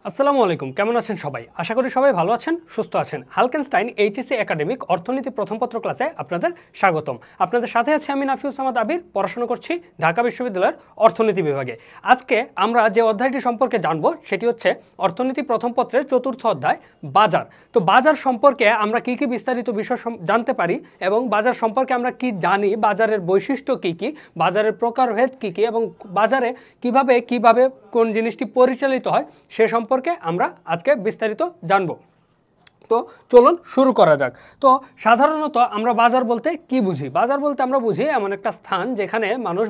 আসসালামু আলাইকুম, কেমন আছেন সবাই? আশা করি সবাই ভালো আছেন, সুস্থ আছেন। হালকেনস্টাইন এইচএসসি একাডেমিক অর্থনীতি প্রথম পত্র ক্লাসে আপনাদের স্বাগতম। আপনাদের সাথে আছি আমি নাফিউসামাদ আবির, পড়াশোনা করছি ঢাকা বিশ্ববিদ্যালয়ের অর্থনীতি বিভাগে। আজকে আমরা যে অধ্যায়টি সম্পর্কে জানব সেটি হচ্ছে অর্থনীতি প্রথম পত্রের চতুর্থ অধ্যায় বাজার। তো বাজার সম্পর্কে আমরা কি কি বিস্তারিত বিষয় জানতে পারি এবং বাজার সম্পর্কে আমরা কি জানি, বাজারের বৈশিষ্ট্য কি কি, বাজারের প্রকারভেদ কি কি এবং বাজারে কিভাবে কোন জিনিসটি পরিচালিত হয় সে সম্পর্কে আমরা আজকে বিস্তারিত জানব। তো চলুন শুরু করা যাক। তো সাধারণত আমরা বাজার বলতে কি বুঝি? বাজার বলতে আমরা বুঝি এমন একটা স্থান যেখানে মানুষ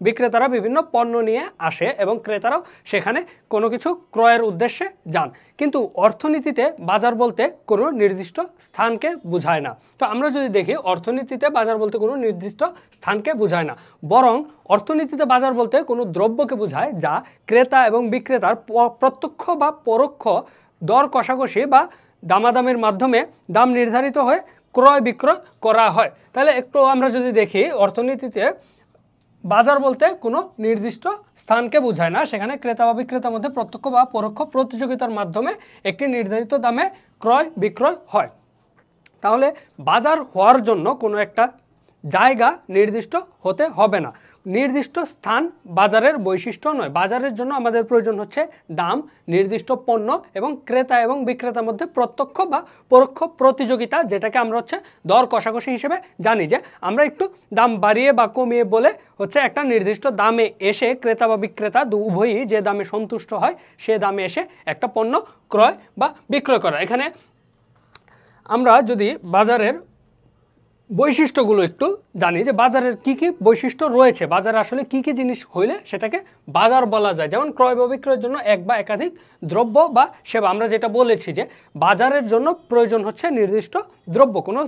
বিক্রেতারা বিভিন্ন পণ্য নিয়ে আসে এবং ক্রেতারাও সেখানে কোনো কিছু ক্রয়ের উদ্দেশ্যে যান। কিন্তু অর্থনীতিতে বাজার বলতে কোনো নির্দিষ্ট স্থানকে বোঝায় না। তো আমরা যদি দেখি অর্থনীতিতে বাজার বলতে কোনো নির্দিষ্ট স্থানকে বোঝায় না, বরং অর্থনীতিতে বাজার বলতে কোনো দ্রব্যকে বোঝায় যা ক্রেতা এবং বিক্রেতার প্রত্যক্ষ বা পরোক্ষ দর কষাকষি বা দামাদামের মাধ্যমে দাম নির্ধারিত হয়ে ক্রয় বিক্রয় করা হয়। তাহলে একটু আমরা যদি দেখি অর্থনীতিতে বাজার বলতে কোনো নির্দিষ্ট স্থানকে বোঝায় না, সেখানে ক্রেতা বা বিক্রেতার মধ্যে প্রত্যক্ষ বা পরোক্ষ প্রতিযোগিতার মাধ্যমে একটি নির্ধারিত দামে ক্রয় বিক্রয় হয়। তাহলে বাজার হওয়ার জন্য কোনো একটা জায়গা নির্দিষ্ট হতে হবে না, নির্দিষ্ট স্থান বাজারের বৈশিষ্ট্য নয়। বাজারের জন্য আমাদের প্রয়োজন হচ্ছে দাম, নির্দিষ্ট পণ্য এবং ক্রেতা এবং বিক্রেতার মধ্যে প্রত্যক্ষ বা পরোক্ষ প্রতিযোগিতা, যেটাকে আমরা হচ্ছে দর কষাকষি হিসেবে জানি। যে আমরা একটু দাম বাড়িয়ে বা কমিয়ে বলে হচ্ছে একটা নির্দিষ্ট দামে এসে ক্রেতা বা বিক্রেতা উভয়ই যে দামে সন্তুষ্ট হয় সে দামে এসে একটা পণ্য ক্রয় বা বিক্রয় করা। এখানে আমরা যদি বাজারের বৈশিষ্ট্যগুলো একটু জানি, যে বাজারের কি কি বৈশিষ্ট্য রয়েছে, বাজারে আসলে কি কি জিনিস হইলে সেটাকে বাজার বলা যায়। যেমন ক্রয় বা বিক্রয়ের জন্য এক বা একাধিক দ্রব্য বা সেবা। আমরা যেটা বলেছি যে বাজারের জন্য প্রয়োজন হচ্ছে নির্দিষ্ট দ্রব্য, কোনো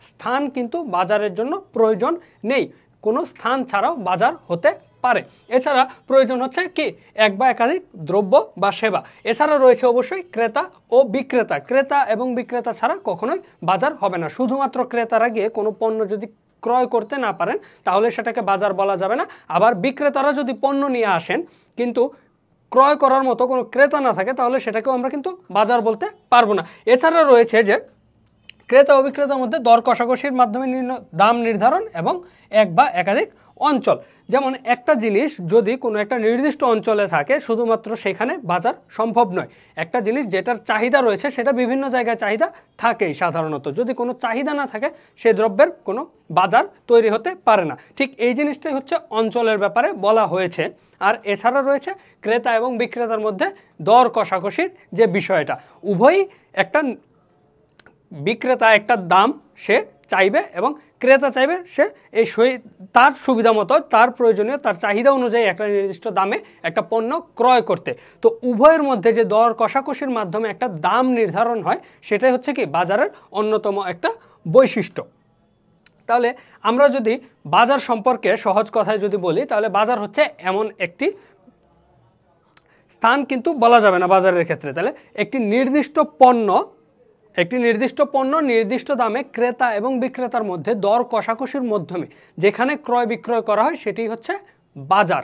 স্থান কিন্তু বাজারের জন্য প্রয়োজন নেই, কোনো স্থান ছাড়াও বাজার হতে পারে। এছাড়া প্রয়োজন হচ্ছে কি এক বা একাধিক দ্রব্য বা সেবা। এছাড়া রয়েছে অবশ্যই ক্রেতা ও বিক্রেতা। ক্রেতা এবং বিক্রেতা ছাড়া কখনোই বাজার হবে না। শুধুমাত্র ক্রেতারা গিয়ে কোনো পণ্য যদি ক্রয় করতে না পারেন তাহলে সেটাকে বাজার বলা যাবে না। আবার বিক্রেতারা যদি পণ্য নিয়ে আসেন কিন্তু ক্রয় করার মতো কোনো ক্রেতা না থাকে তাহলে সেটাকেও আমরা কিন্তু বাজার বলতে পারবো না। এছাড়া রয়েছে যে ক্রেতা ও বিক্রেতার মধ্যে দর কষাকষির মাধ্যমে দাম নির্ধারণ এবং এক বা একাধিক অঞ্চল। যেমন একটা জিনিস যদি কোনো একটা নির্দিষ্ট অঞ্চলে থাকে শুধুমাত্র সেখানে বাজার সম্ভব নয়। একটা জিনিস যেটার চাহিদা রয়েছে সেটা বিভিন্ন জায়গায় চাহিদা থাকেই সাধারণত, যদি কোনো চাহিদা না থাকে সে দ্রব্যের কোনো বাজার তৈরি হতে পারে না। ঠিক এই জিনিসটাই হচ্ছে অঞ্চলের ব্যাপারে বলা হয়েছে। আর এছাড়া রয়েছে ক্রেতা এবং বিক্রেতার মধ্যে দর কষাকষির যে বিষয়টা, উভয়ই একটা বিক্রেতা একটা দাম সে চাইবে এবং ক্রেতা চাইবে সে এই তার সুবিধা মতো তার প্রয়োজনীয় তার চাহিদা অনুযায়ী একটা নির্দিষ্ট দামে একটা পণ্য ক্রয় করতে। তো উভয়ের মধ্যে যে দর কষাকষির মাধ্যমে একটা দাম নির্ধারণ হয় সেটাই হচ্ছে কি বাজারের অন্যতম একটা বৈশিষ্ট্য। তাহলে আমরা যদি বাজার সম্পর্কে সহজ কথায় যদি বলি তাহলে বাজার হচ্ছে এমন একটি স্থান, কিন্তু বলা যাবে না বাজারের ক্ষেত্রে। তাহলে একটি নির্দিষ্ট পণ্য নির্দিষ্ট দামে ক্রেতা এবং বিক্রেতার মধ্যে দর কষাকষির মাধ্যমে যেখানে ক্রয় বিক্রয় করা হয় সেটি হচ্ছে বাজার।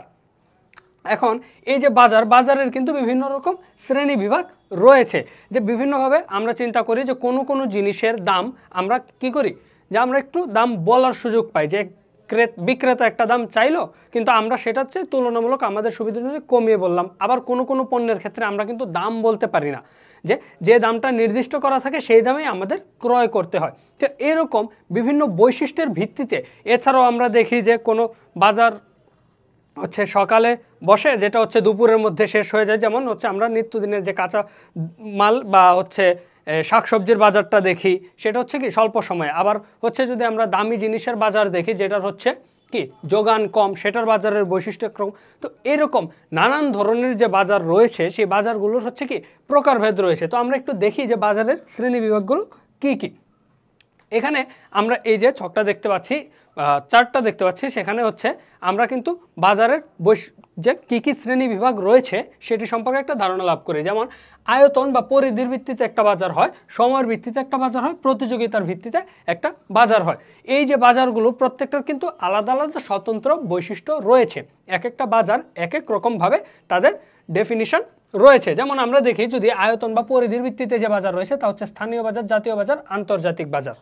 এখন এই যে বাজারের কিন্তু বিভিন্ন রকম শ্রেণী বিভাগ রয়েছে, যে বিভিন্নভাবে আমরা চিন্তা করি যে কোনো জিনিসের দাম আমরা কি করি, যে আমরা একটু দাম বলার সুযোগ পাই। যে বিক্রেতা একটা দাম চাইলো কিন্তু আমরা সেটা হচ্ছে তুলনামূলক আমাদের সুবিধা অনুযায়ী কমিয়ে বললাম। আবার কোনো পণ্যের ক্ষেত্রে আমরা কিন্তু দাম বলতে পারি না, যে দামটা নির্দিষ্ট করা থাকে সেই দামেই আমাদের ক্রয় করতে হয়। তো এরকম বিভিন্ন বৈশিষ্ট্যের ভিত্তিতে এছাড়াও আমরা দেখি যে কোনো বাজার হচ্ছে সকালে বসে যেটা হচ্ছে দুপুরের মধ্যে শেষ হয়ে যায়। যেমন হচ্ছে আমরা নিত্যদিনের যে কাঁচা মাল বা হচ্ছে শাকসবজির বাজারটা দেখি সেটা হচ্ছে কি স্বল্প সময়ে। আবার হচ্ছে যদি আমরা দামি জিনিসের বাজার দেখি যেটার হচ্ছে কি যোগান কম, সেটার বাজারের বৈশিষ্ট্যক্রম। তো এরকম নানান ধরনের যে বাজার রয়েছে সেই বাজারগুলোর হচ্ছে কি প্রকারভেদ রয়েছে। তো আমরা একটু দেখি যে বাজারের শ্রেণী বিভাগগুলো কি কি। এখানে আমরা এই যে ছকটা দেখতে পাচ্ছি, চার্টটা দেখতে পাচ্ছি, সেখানে হচ্ছে আমরা কিন্তু বাজারের যে কী কী শ্রেণী বিভাগ রয়েছে সেটি সম্পর্কে একটা ধারণা লাভ করি। যেমন আয়তন বা পরিধির ভিত্তিতে একটা বাজার হয়, সময়ের ভিত্তিতে একটা বাজার হয়, প্রতিযোগিতার ভিত্তিতে একটা বাজার হয়। এই যে বাজারগুলো প্রত্যেকটার কিন্তু আলাদা আলাদা স্বতন্ত্র বৈশিষ্ট্য রয়েছে। এক একটা বাজার এক এক রকমভাবে তাদের ডেফিনিশন রয়েছে। যেমন আমরা দেখি যদি আয়তন বা পরিধির ভিত্তিতে যে বাজার রয়েছে তা হচ্ছে স্থানীয় বাজার, জাতীয় বাজার, আন্তর্জাতিক বাজার।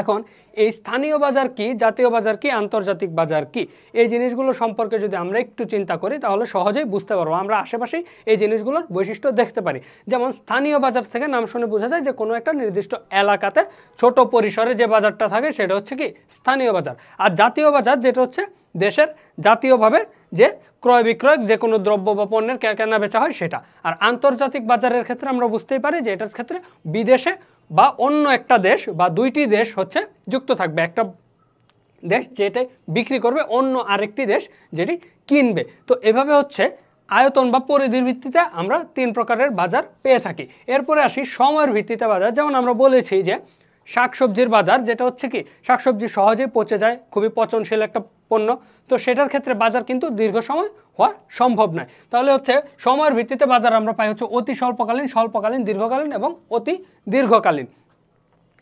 এখন এই স্থানীয় বাজার কি, জাতীয় বাজার কি, আন্তর্জাতিক বাজার কি, এই জিনিসগুলো সম্পর্কে যদি আমরা একটু চিন্তা করি তাহলে সহজেই বুঝতে পারবো। আমরা আশেপাশেই এই জিনিসগুলোর বৈশিষ্ট্য দেখতে পারি। যেমন স্থানীয় বাজার থেকে নাম শুনে বোঝা যায় যে কোনো একটা নির্দিষ্ট এলাকাতে ছোট পরিসরে যে বাজারটা থাকে সেটা হচ্ছে কি স্থানীয় বাজার। আর জাতীয় বাজার যেটা হচ্ছে দেশের জাতীয়ভাবে যে ক্রয় বিক্রয় যে কোনো দ্রব্য বা পণ্যের কেনা বেচা হয় সেটা। আর আন্তর্জাতিক বাজারের ক্ষেত্রে আমরা বুঝতেই পারি যে এটার ক্ষেত্রে বিদেশে বা অন্য একটা দেশ বা দুইটি দেশ হচ্ছে যুক্ত থাকবে, একটা দেশ যেটা বিক্রি করবে, অন্য আরেকটি দেশ যেটি কিনবে। তো এভাবে হচ্ছে আয়তন বা পরিধির ভিত্তিতে আমরা 3 প্রকারের বাজার পেয়ে থাকি। এরপরে আসি সময়ের ভিত্তিতে বাজার। যেমন আমরা বলেছি যে শাকসবজির বাজার যেটা হচ্ছে কি শাকসবজি সহজেই পচে যায়, খুবই পচনশীল একটা পণ্য, তো সেটার ক্ষেত্রে বাজার কিন্তু দীর্ঘ সময় হওয়া সম্ভব নয়। তাহলে হচ্ছে সময়ের ভিত্তিতে বাজার আমরা পাই হচ্ছে অতি স্বল্পকালীন, স্বল্পকালীন, দীর্ঘকালীন এবং অতি দীর্ঘকালীন।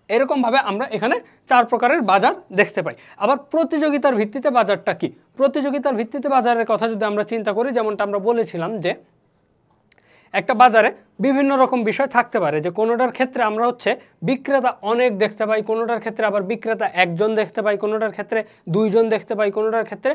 এরকমভাবে আমরা এখানে 4 প্রকারের বাজার দেখতে পাই। আবার প্রতিযোগিতার ভিত্তিতে বাজারটা কি? প্রতিযোগিতার ভিত্তিতে বাজারের কথা যদি আমরা চিন্তা করি, যেমনটা আমরা বলেছিলাম যে একটা বাজারে বিভিন্ন রকম বিষয় থাকতে পারে, যে কোনোটার ক্ষেত্রে আমরা হচ্ছে বিক্রেতা অনেক দেখতে পাই, কোনোটার ক্ষেত্রে আবার বিক্রেতা একজন দেখতে পাই, কোনোটার ক্ষেত্রে 2 জন দেখতে পাই, কোনোটার ক্ষেত্রে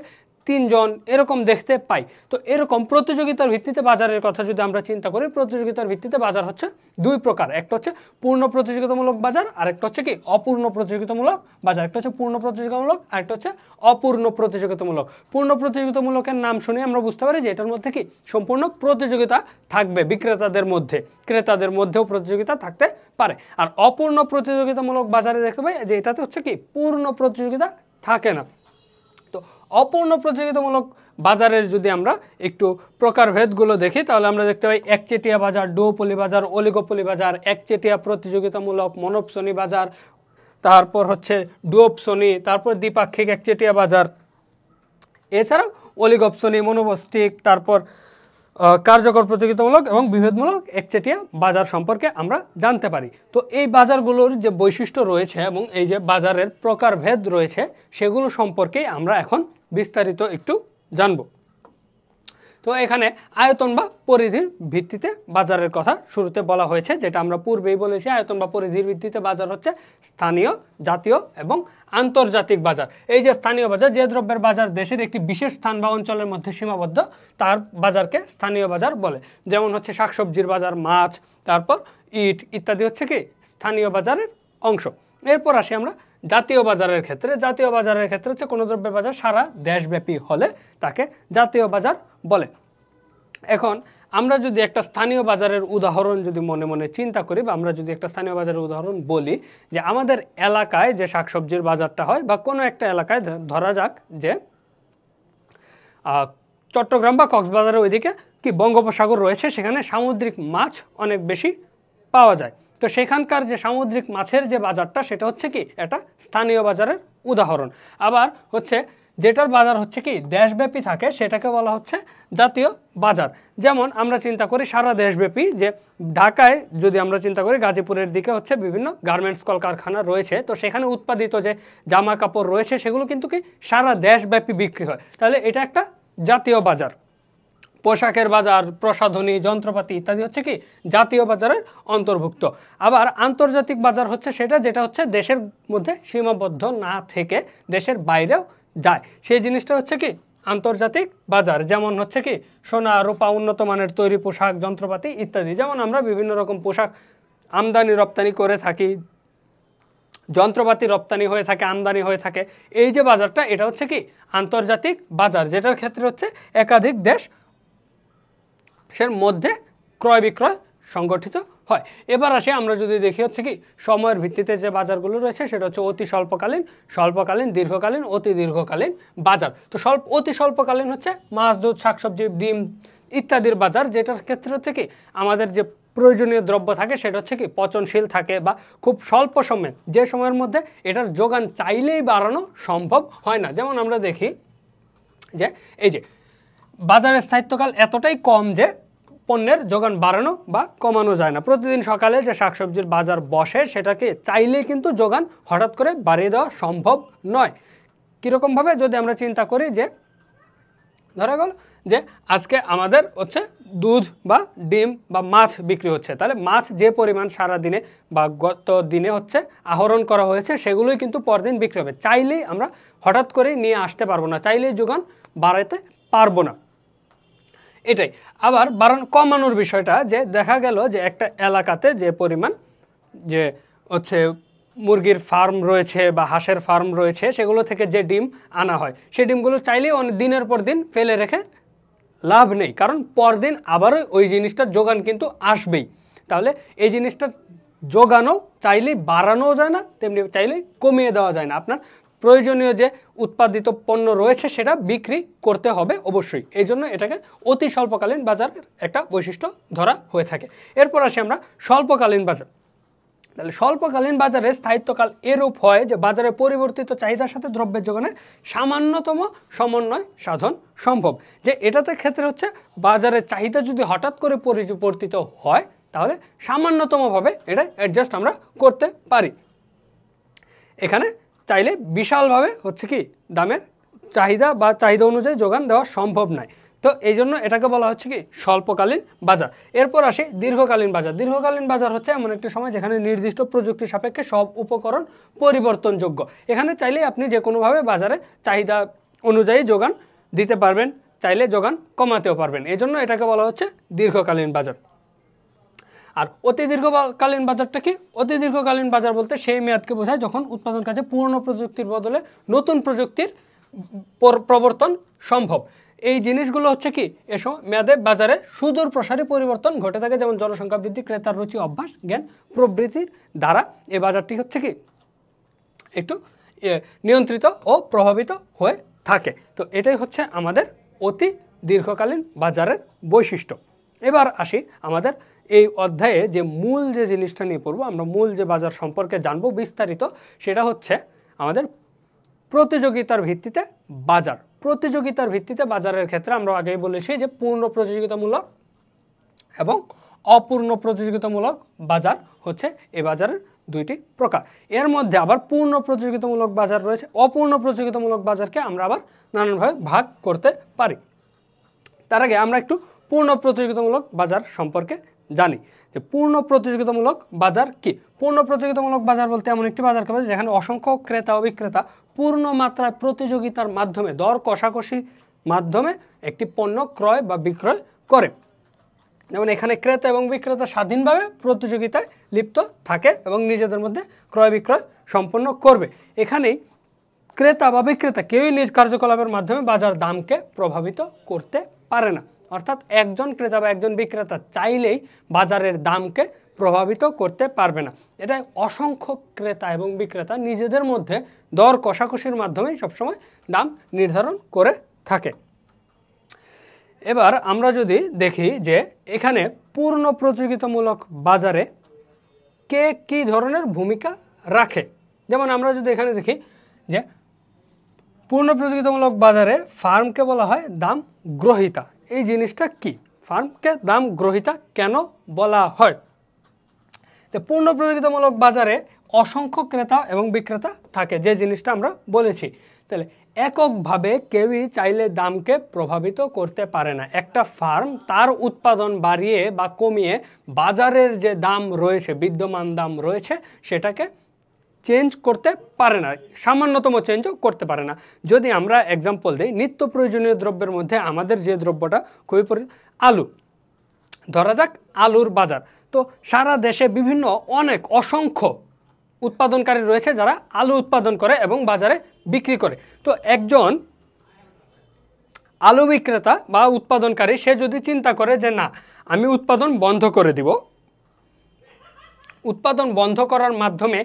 3 জন এরকম দেখতে পাই। তো এরকম প্রতিযোগিতার ভিত্তিতে বাজারের কথা যদি আমরা চিন্তা করি, প্রতিযোগিতার ভিত্তিতে বাজার হচ্ছে 2 প্রকার। একটা হচ্ছে পূর্ণ প্রতিযোগিতামূলক বাজার, আর একটা হচ্ছে কি অপূর্ণ প্রতিযোগিতামূলক বাজার। একটা হচ্ছে পূর্ণ প্রতিযোগিতামূলক আর একটা হচ্ছে অপূর্ণ প্রতিযোগিতামূলক। পূর্ণ প্রতিযোগিতামূলকের নাম শুনে আমরা বুঝতে পারি যে এটার মধ্যে কি সম্পূর্ণ প্রতিযোগিতা থাকবে, বিক্রেতাদের মধ্যে, ক্রেতাদের মধ্যেও প্রতিযোগিতা থাকতে পারে। আর অপূর্ণ প্রতিযোগিতামূলক বাজারে দেখতে পাই যে এটাতে হচ্ছে কি পূর্ণ প্রতিযোগিতা থাকে না। তো অপূর্ণ প্রতিযোগিতামূলক বাজারের যদি আমরা একটু প্রকারভেদগুলো দেখি তাহলে আমরা দেখতে পাই একচেটিয়া বাজার, ডুওপলি বাজার, অলিগোপলি বাজার, একচেটিয়া প্রতিযোগিতামূলক, মনোপসনি বাজার, তারপর হচ্ছে ডুওপসনি, তারপর দ্বিপাক্ষিক একচেটিয়া বাজার, এছাড়াও অলিগোপসনি, মনোপস্টিক, তারপর কার্যকর প্রতিযোগিতামূলক এবং বিভেদমূলক একচেটিয়া বাজার সম্পর্কে আমরা জানতে পারি। তো এই বাজারগুলোর যে বৈশিষ্ট্য রয়েছে এবং এই যে বাজারের প্রকারভেদ রয়েছে সেগুলো সম্পর্কে আমরা এখন বিস্তারিত একটু জানব। তো এখানে আয়তন বা পরিধির ভিত্তিতে বাজারের কথা শুরুতে বলা হয়েছে, যেটা আমরা পূর্বেই বলেছি। আয়তন বা পরিধির ভিত্তিতে বাজার হচ্ছে স্থানীয়, জাতীয় এবং আন্তর্জাতিক বাজার। এই যে স্থানীয় বাজার, যে দ্রব্যের বাজার দেশের একটি বিশেষ স্থান বা অঞ্চলের মধ্যে সীমাবদ্ধ তার বাজারকে স্থানীয় বাজার বলে। যেমন হচ্ছে শাকসবজির বাজার, মাছ, তারপর ইট ইত্যাদি হচ্ছে কি স্থানীয় বাজারের অংশ। এরপর আসি আমরা জাতীয় বাজারের ক্ষেত্রে। জাতীয় বাজারের ক্ষেত্রে হচ্ছে কোনো দ্রব্যের বাজার সারা দেশব্যাপী হলে তাকে জাতীয় বাজার বলে। এখন আমরা যদি একটা স্থানীয় বাজারের উদাহরণ যদি মনে মনে চিন্তা করি, বা আমরা যদি একটা স্থানীয় বাজারের উদাহরণ বলি, যে আমাদের এলাকায় যে শাকসবজির বাজারটা হয় বা কোনো একটা এলাকায়, ধরা যাক যে চট্টগ্রাম বা কক্সবাজারের ওইদিকে কি বঙ্গোপসাগর রয়েছে, সেখানে সামুদ্রিক মাছ অনেক বেশি পাওয়া যায়। তো সেখানকার যে সামুদ্রিক মাছের যে বাজারটা সেটা হচ্ছে কি এটা স্থানীয় বাজারের উদাহরণ। আবার হচ্ছে যেটার বাজার হচ্ছে কি দেশব্যাপী থাকে সেটাকে বলা হচ্ছে জাতীয় বাজার। যেমন আমরা চিন্তা করি সারা দেশব্যাপী, যে ঢাকায় যদি আমরা চিন্তা করি গাজীপুরের দিকে হচ্ছে বিভিন্ন গার্মেন্টস কলকারখানা রয়েছে, তো সেখানে উৎপাদিত যে জামা কাপড় রয়েছে সেগুলো কিন্তু কি সারা দেশব্যাপী বিক্রি হয়, তাহলে এটা একটা জাতীয় বাজার। পোশাকের বাজার, প্রসাধনী, যন্ত্রপাতি ইত্যাদি হচ্ছে কি জাতীয় বাজারের অন্তর্ভুক্ত। আবার আন্তর্জাতিক বাজার হচ্ছে সেটা যেটা হচ্ছে দেশের মধ্যে সীমাবদ্ধ না থেকে দেশের বাইরেও যায়, সেই জিনিসটা হচ্ছে কি আন্তর্জাতিক বাজার। যেমন হচ্ছে কি সোনা, রূপা, উন্নত মানের তৈরি পোশাক, যন্ত্রপাতি ইত্যাদি। যেমন আমরা বিভিন্ন রকম পোশাক আমদানি রপ্তানি করে থাকি, যন্ত্রপাতি রপ্তানি হয়ে থাকে, আমদানি হয়ে থাকে, এই যে বাজারটা এটা হচ্ছে কি আন্তর্জাতিক বাজার, যেটার ক্ষেত্রে হচ্ছে একাধিক দেশের মধ্যে ক্রয় বিক্রয় সংগঠিত হয়। এবার আসে আমরা যদি দেখি হচ্ছে কি সময়ের ভিত্তিতে যে বাজারগুলো রয়েছে সেটা হচ্ছে অতি স্বল্পকালীন, স্বল্পকালীন, দীর্ঘকালীন, অতি দীর্ঘকালীন বাজার। তো অতি স্বল্পকালীন হচ্ছে মাছ, দুধ, শাকসবজি, ডিম ইত্যাদির বাজার, যেটার ক্ষেত্রে হচ্ছে কি আমাদের যে প্রয়োজনীয় দ্রব্য থাকে সেটা হচ্ছে কি পচনশীল থাকে বা খুব স্বল্প সময়ে, যে সময়ের মধ্যে এটার যোগান চাইলেই বাড়ানো সম্ভব হয় না। যেমন আমরা দেখি যে এই যে বাজারের স্থায়িত্বকাল এতটাই কম যে পণ্যের যোগান বাড়ানো বা কমানো যায় না। প্রতিদিন সকালে যে শাকসবজির বাজার বসে সেটাকে চাইলেই কিন্তু যোগান হঠাৎ করে বাড়িয়ে দেওয়া সম্ভব নয়। কীরকমভাবে যদি আমরা চিন্তা করি, যে ধরা গেল যে আজকে আমাদের হচ্ছে দুধ বা ডিম বা মাছ বিক্রি হচ্ছে, তাহলে মাছ যে পরিমাণ সারা দিনে বা গত দিনে হচ্ছে আহরণ করা হয়েছে সেগুলোই কিন্তু পরদিন বিক্রি হবে। চাইলেই আমরা হঠাৎ করে নিয়ে আসতে পারবো না, চাইলেই যোগান বাড়াতে পারবো না। এটাই আবার কমানোর বিষয়টা, যে দেখা গেল যে একটা এলাকাতে যে পরিমাণ যে হচ্ছে মুরগির ফার্ম রয়েছে বা হাঁসের ফার্ম রয়েছে, সেগুলো থেকে যে ডিম আনা হয় সেই ডিমগুলো চাইলেই অনেক দিনের পর দিন ফেলে রেখে লাভ নেই, কারণ পরদিন আবারও ওই জিনিসটার যোগান কিন্তু আসবেই। তাহলে এই জিনিসটার যোগানও চাইলেই বাড়ানোও যায় না, তেমনি চাইলেই কমিয়ে দেওয়া যায় না। আপনার প্রয়োজনীয় যে উৎপাদিত পণ্য রয়েছে সেটা বিক্রি করতে হবে অবশ্যই, এই জন্য এটাকে অতি স্বল্পকালীন বাজারের একটা বৈশিষ্ট্য ধরা হয়ে থাকে। এরপর আসি আমরা স্বল্পকালীন বাজার। তাহলে স্বল্পকালীন বাজারে স্থায়িত্বকাল এরূপ হয় যে বাজারে পরিবর্তিত চাহিদার সাথে দ্রব্যের যোগানের সামান্যতম সমন্বয় সাধন সম্ভব। যে এটাতে ক্ষেত্রে হচ্ছে বাজারের চাহিদা যদি হঠাৎ করে পরিবর্তিত হয় তাহলে সামান্যতমভাবে এটা অ্যাডজাস্ট আমরা করতে পারি। এখানে চাইলে বিশালভাবে হচ্ছে কি দামের চাহিদা বা চাহিদা অনুযায়ী যোগান দেওয়া সম্ভব নয়, তো এই জন্য এটাকে বলা হচ্ছে কি স্বল্পকালীন বাজার। এরপর আসে দীর্ঘকালীন বাজার। দীর্ঘকালীন বাজার হচ্ছে এমন একটি সময় যেখানে নির্দিষ্ট প্রযুক্তি সাপেক্ষে সব উপকরণ পরিবর্তনযোগ্য। এখানে চাইলে আপনি যে কোনোভাবে বাজারে চাহিদা অনুযায়ী যোগান দিতে পারবেন, চাইলে যোগান কমাতেও পারবেন, এই জন্য এটাকে বলা হচ্ছে দীর্ঘকালীন বাজার। আর অতি দীর্ঘকালীন বাজারটা কি? অতি দীর্ঘকালীন বাজার বলতে সেই মেয়াদকে বোঝায় যখন উৎপাদন কাজে পুরনো প্রযুক্তির বদলে নতুন প্রযুক্তির প্রবর্তন সম্ভব। এই জিনিসগুলো হচ্ছে কি এ সময় মেয়াদে বাজারে সুদূর প্রসারী পরিবর্তন ঘটে থাকে, যেমন জনসংখ্যা বৃদ্ধি, ক্রেতার রুচি, অভ্যাস, জ্ঞান প্রবৃত্তির দ্বারা এই বাজারটি হচ্ছে কি একটু নিয়ন্ত্রিত ও প্রভাবিত হয়ে থাকে। তো এটাই হচ্ছে আমাদের অতি দীর্ঘকালীন বাজারের বৈশিষ্ট্য। এবার আসি আমাদের এই অধ্যায়ে যে মূল যে জিনিসটা নিয়ে পড়বো, আমরা মূল যে বাজার সম্পর্কে জানবো বিস্তারিত, সেটা হচ্ছে আমাদের প্রতিযোগিতার ভিত্তিতে বাজার। প্রতিযোগিতার ভিত্তিতে বাজারের ক্ষেত্রে আমরা আগেই বলেছি যে পূর্ণ প্রতিযোগিতামূলক এবং অপূর্ণ প্রতিযোগিতামূলক বাজার হচ্ছে এই বাজারের দুইটি প্রকার। এর মধ্যে আবার পূর্ণ প্রতিযোগিতামূলক বাজার রয়েছে, অপূর্ণ প্রতিযোগিতামূলক বাজারকে আমরা আবার নানানভাবে ভাগ করতে পারি। তার আগে আমরা একটু পূর্ণ প্রতিযোগিতামূলক বাজার সম্পর্কে জানি যে পূর্ণ প্রতিযোগিতামূলক বাজার কি। পূর্ণ প্রতিযোগিতামূলক বাজার বলতে এমন একটি বাজারকে বোঝায় যেখানে অসংখ্য ক্রেতা ও বিক্রেতা পূর্ণ মাত্রায় প্রতিযোগিতার মাধ্যমে দর কষাকষির মাধ্যমে একটি পণ্য ক্রয় বা বিক্রয় করে। যেমন এখানে ক্রেতা এবং বিক্রেতা স্বাধীনভাবে প্রতিযোগিতায় লিপ্ত থাকে এবং নিজেদের মধ্যে ক্রয় বিক্রয় সম্পন্ন করবে। এখানেই ক্রেতা বা বিক্রেতা কেউই নিজ কার্যকলাপের মাধ্যমে বাজার দামকে প্রভাবিত করতে পারে না, অর্থাৎ একজন ক্রেতা বা একজন বিক্রেতা চাইলেই বাজারের দামকে প্রভাবিত করতে পারবে না। এটা অসংখ্য ক্রেতা এবং বিক্রেতা নিজেদের মধ্যে দর কষাকষির মাধ্যমেই সবসময় দাম নির্ধারণ করে থাকে। এবার আমরা যদি দেখি যে এখানে পূর্ণ প্রতিযোগিতামূলক বাজারে কে কী ধরনের ভূমিকা রাখে, যেমন আমরা যদি এখানে দেখি যে পূর্ণ প্রতিযোগিতামূলক বাজারে ফার্মকে বলা হয় দাম গ্রহীতা। এই জিনিসটা কি? ফার্মকে দাম গ্রহীতা কেন বলা হয়? তো পূর্ণ প্রতিযোগিতামূলক বাজারে অসংখ্য ক্রেতা এবং বিক্রেতা থাকে, যে জিনিসটা আমরা বলেছি। তাহলে এককভাবে কেউই চাইলে দামকে প্রভাবিত করতে পারে না। একটা ফার্ম তার উৎপাদন বাড়িয়ে বা কমিয়ে বাজারের যে দাম রয়েছে, বিদ্যমান দাম রয়েছে, সেটাকে চেঞ্জ করতে পারে না, সামান্যতম চেঞ্জও করতে পারে না। যদি আমরা এক্সাম্পল দিই, নিত্য প্রয়োজনীয় দ্রব্যের মধ্যে আমাদের যে দ্রব্যটা খুবই আলু, ধরা যাক আলুর বাজার। তো সারা দেশে বিভিন্ন অসংখ্য উৎপাদনকারী রয়েছে যারা আলু উৎপাদন করে এবং বাজারে বিক্রি করে। তো একজন আলু বিক্রেতা বা উৎপাদনকারী সে যদি চিন্তা করে যে না, আমি উৎপাদন বন্ধ করে দিব, উৎপাদন বন্ধ করার মাধ্যমে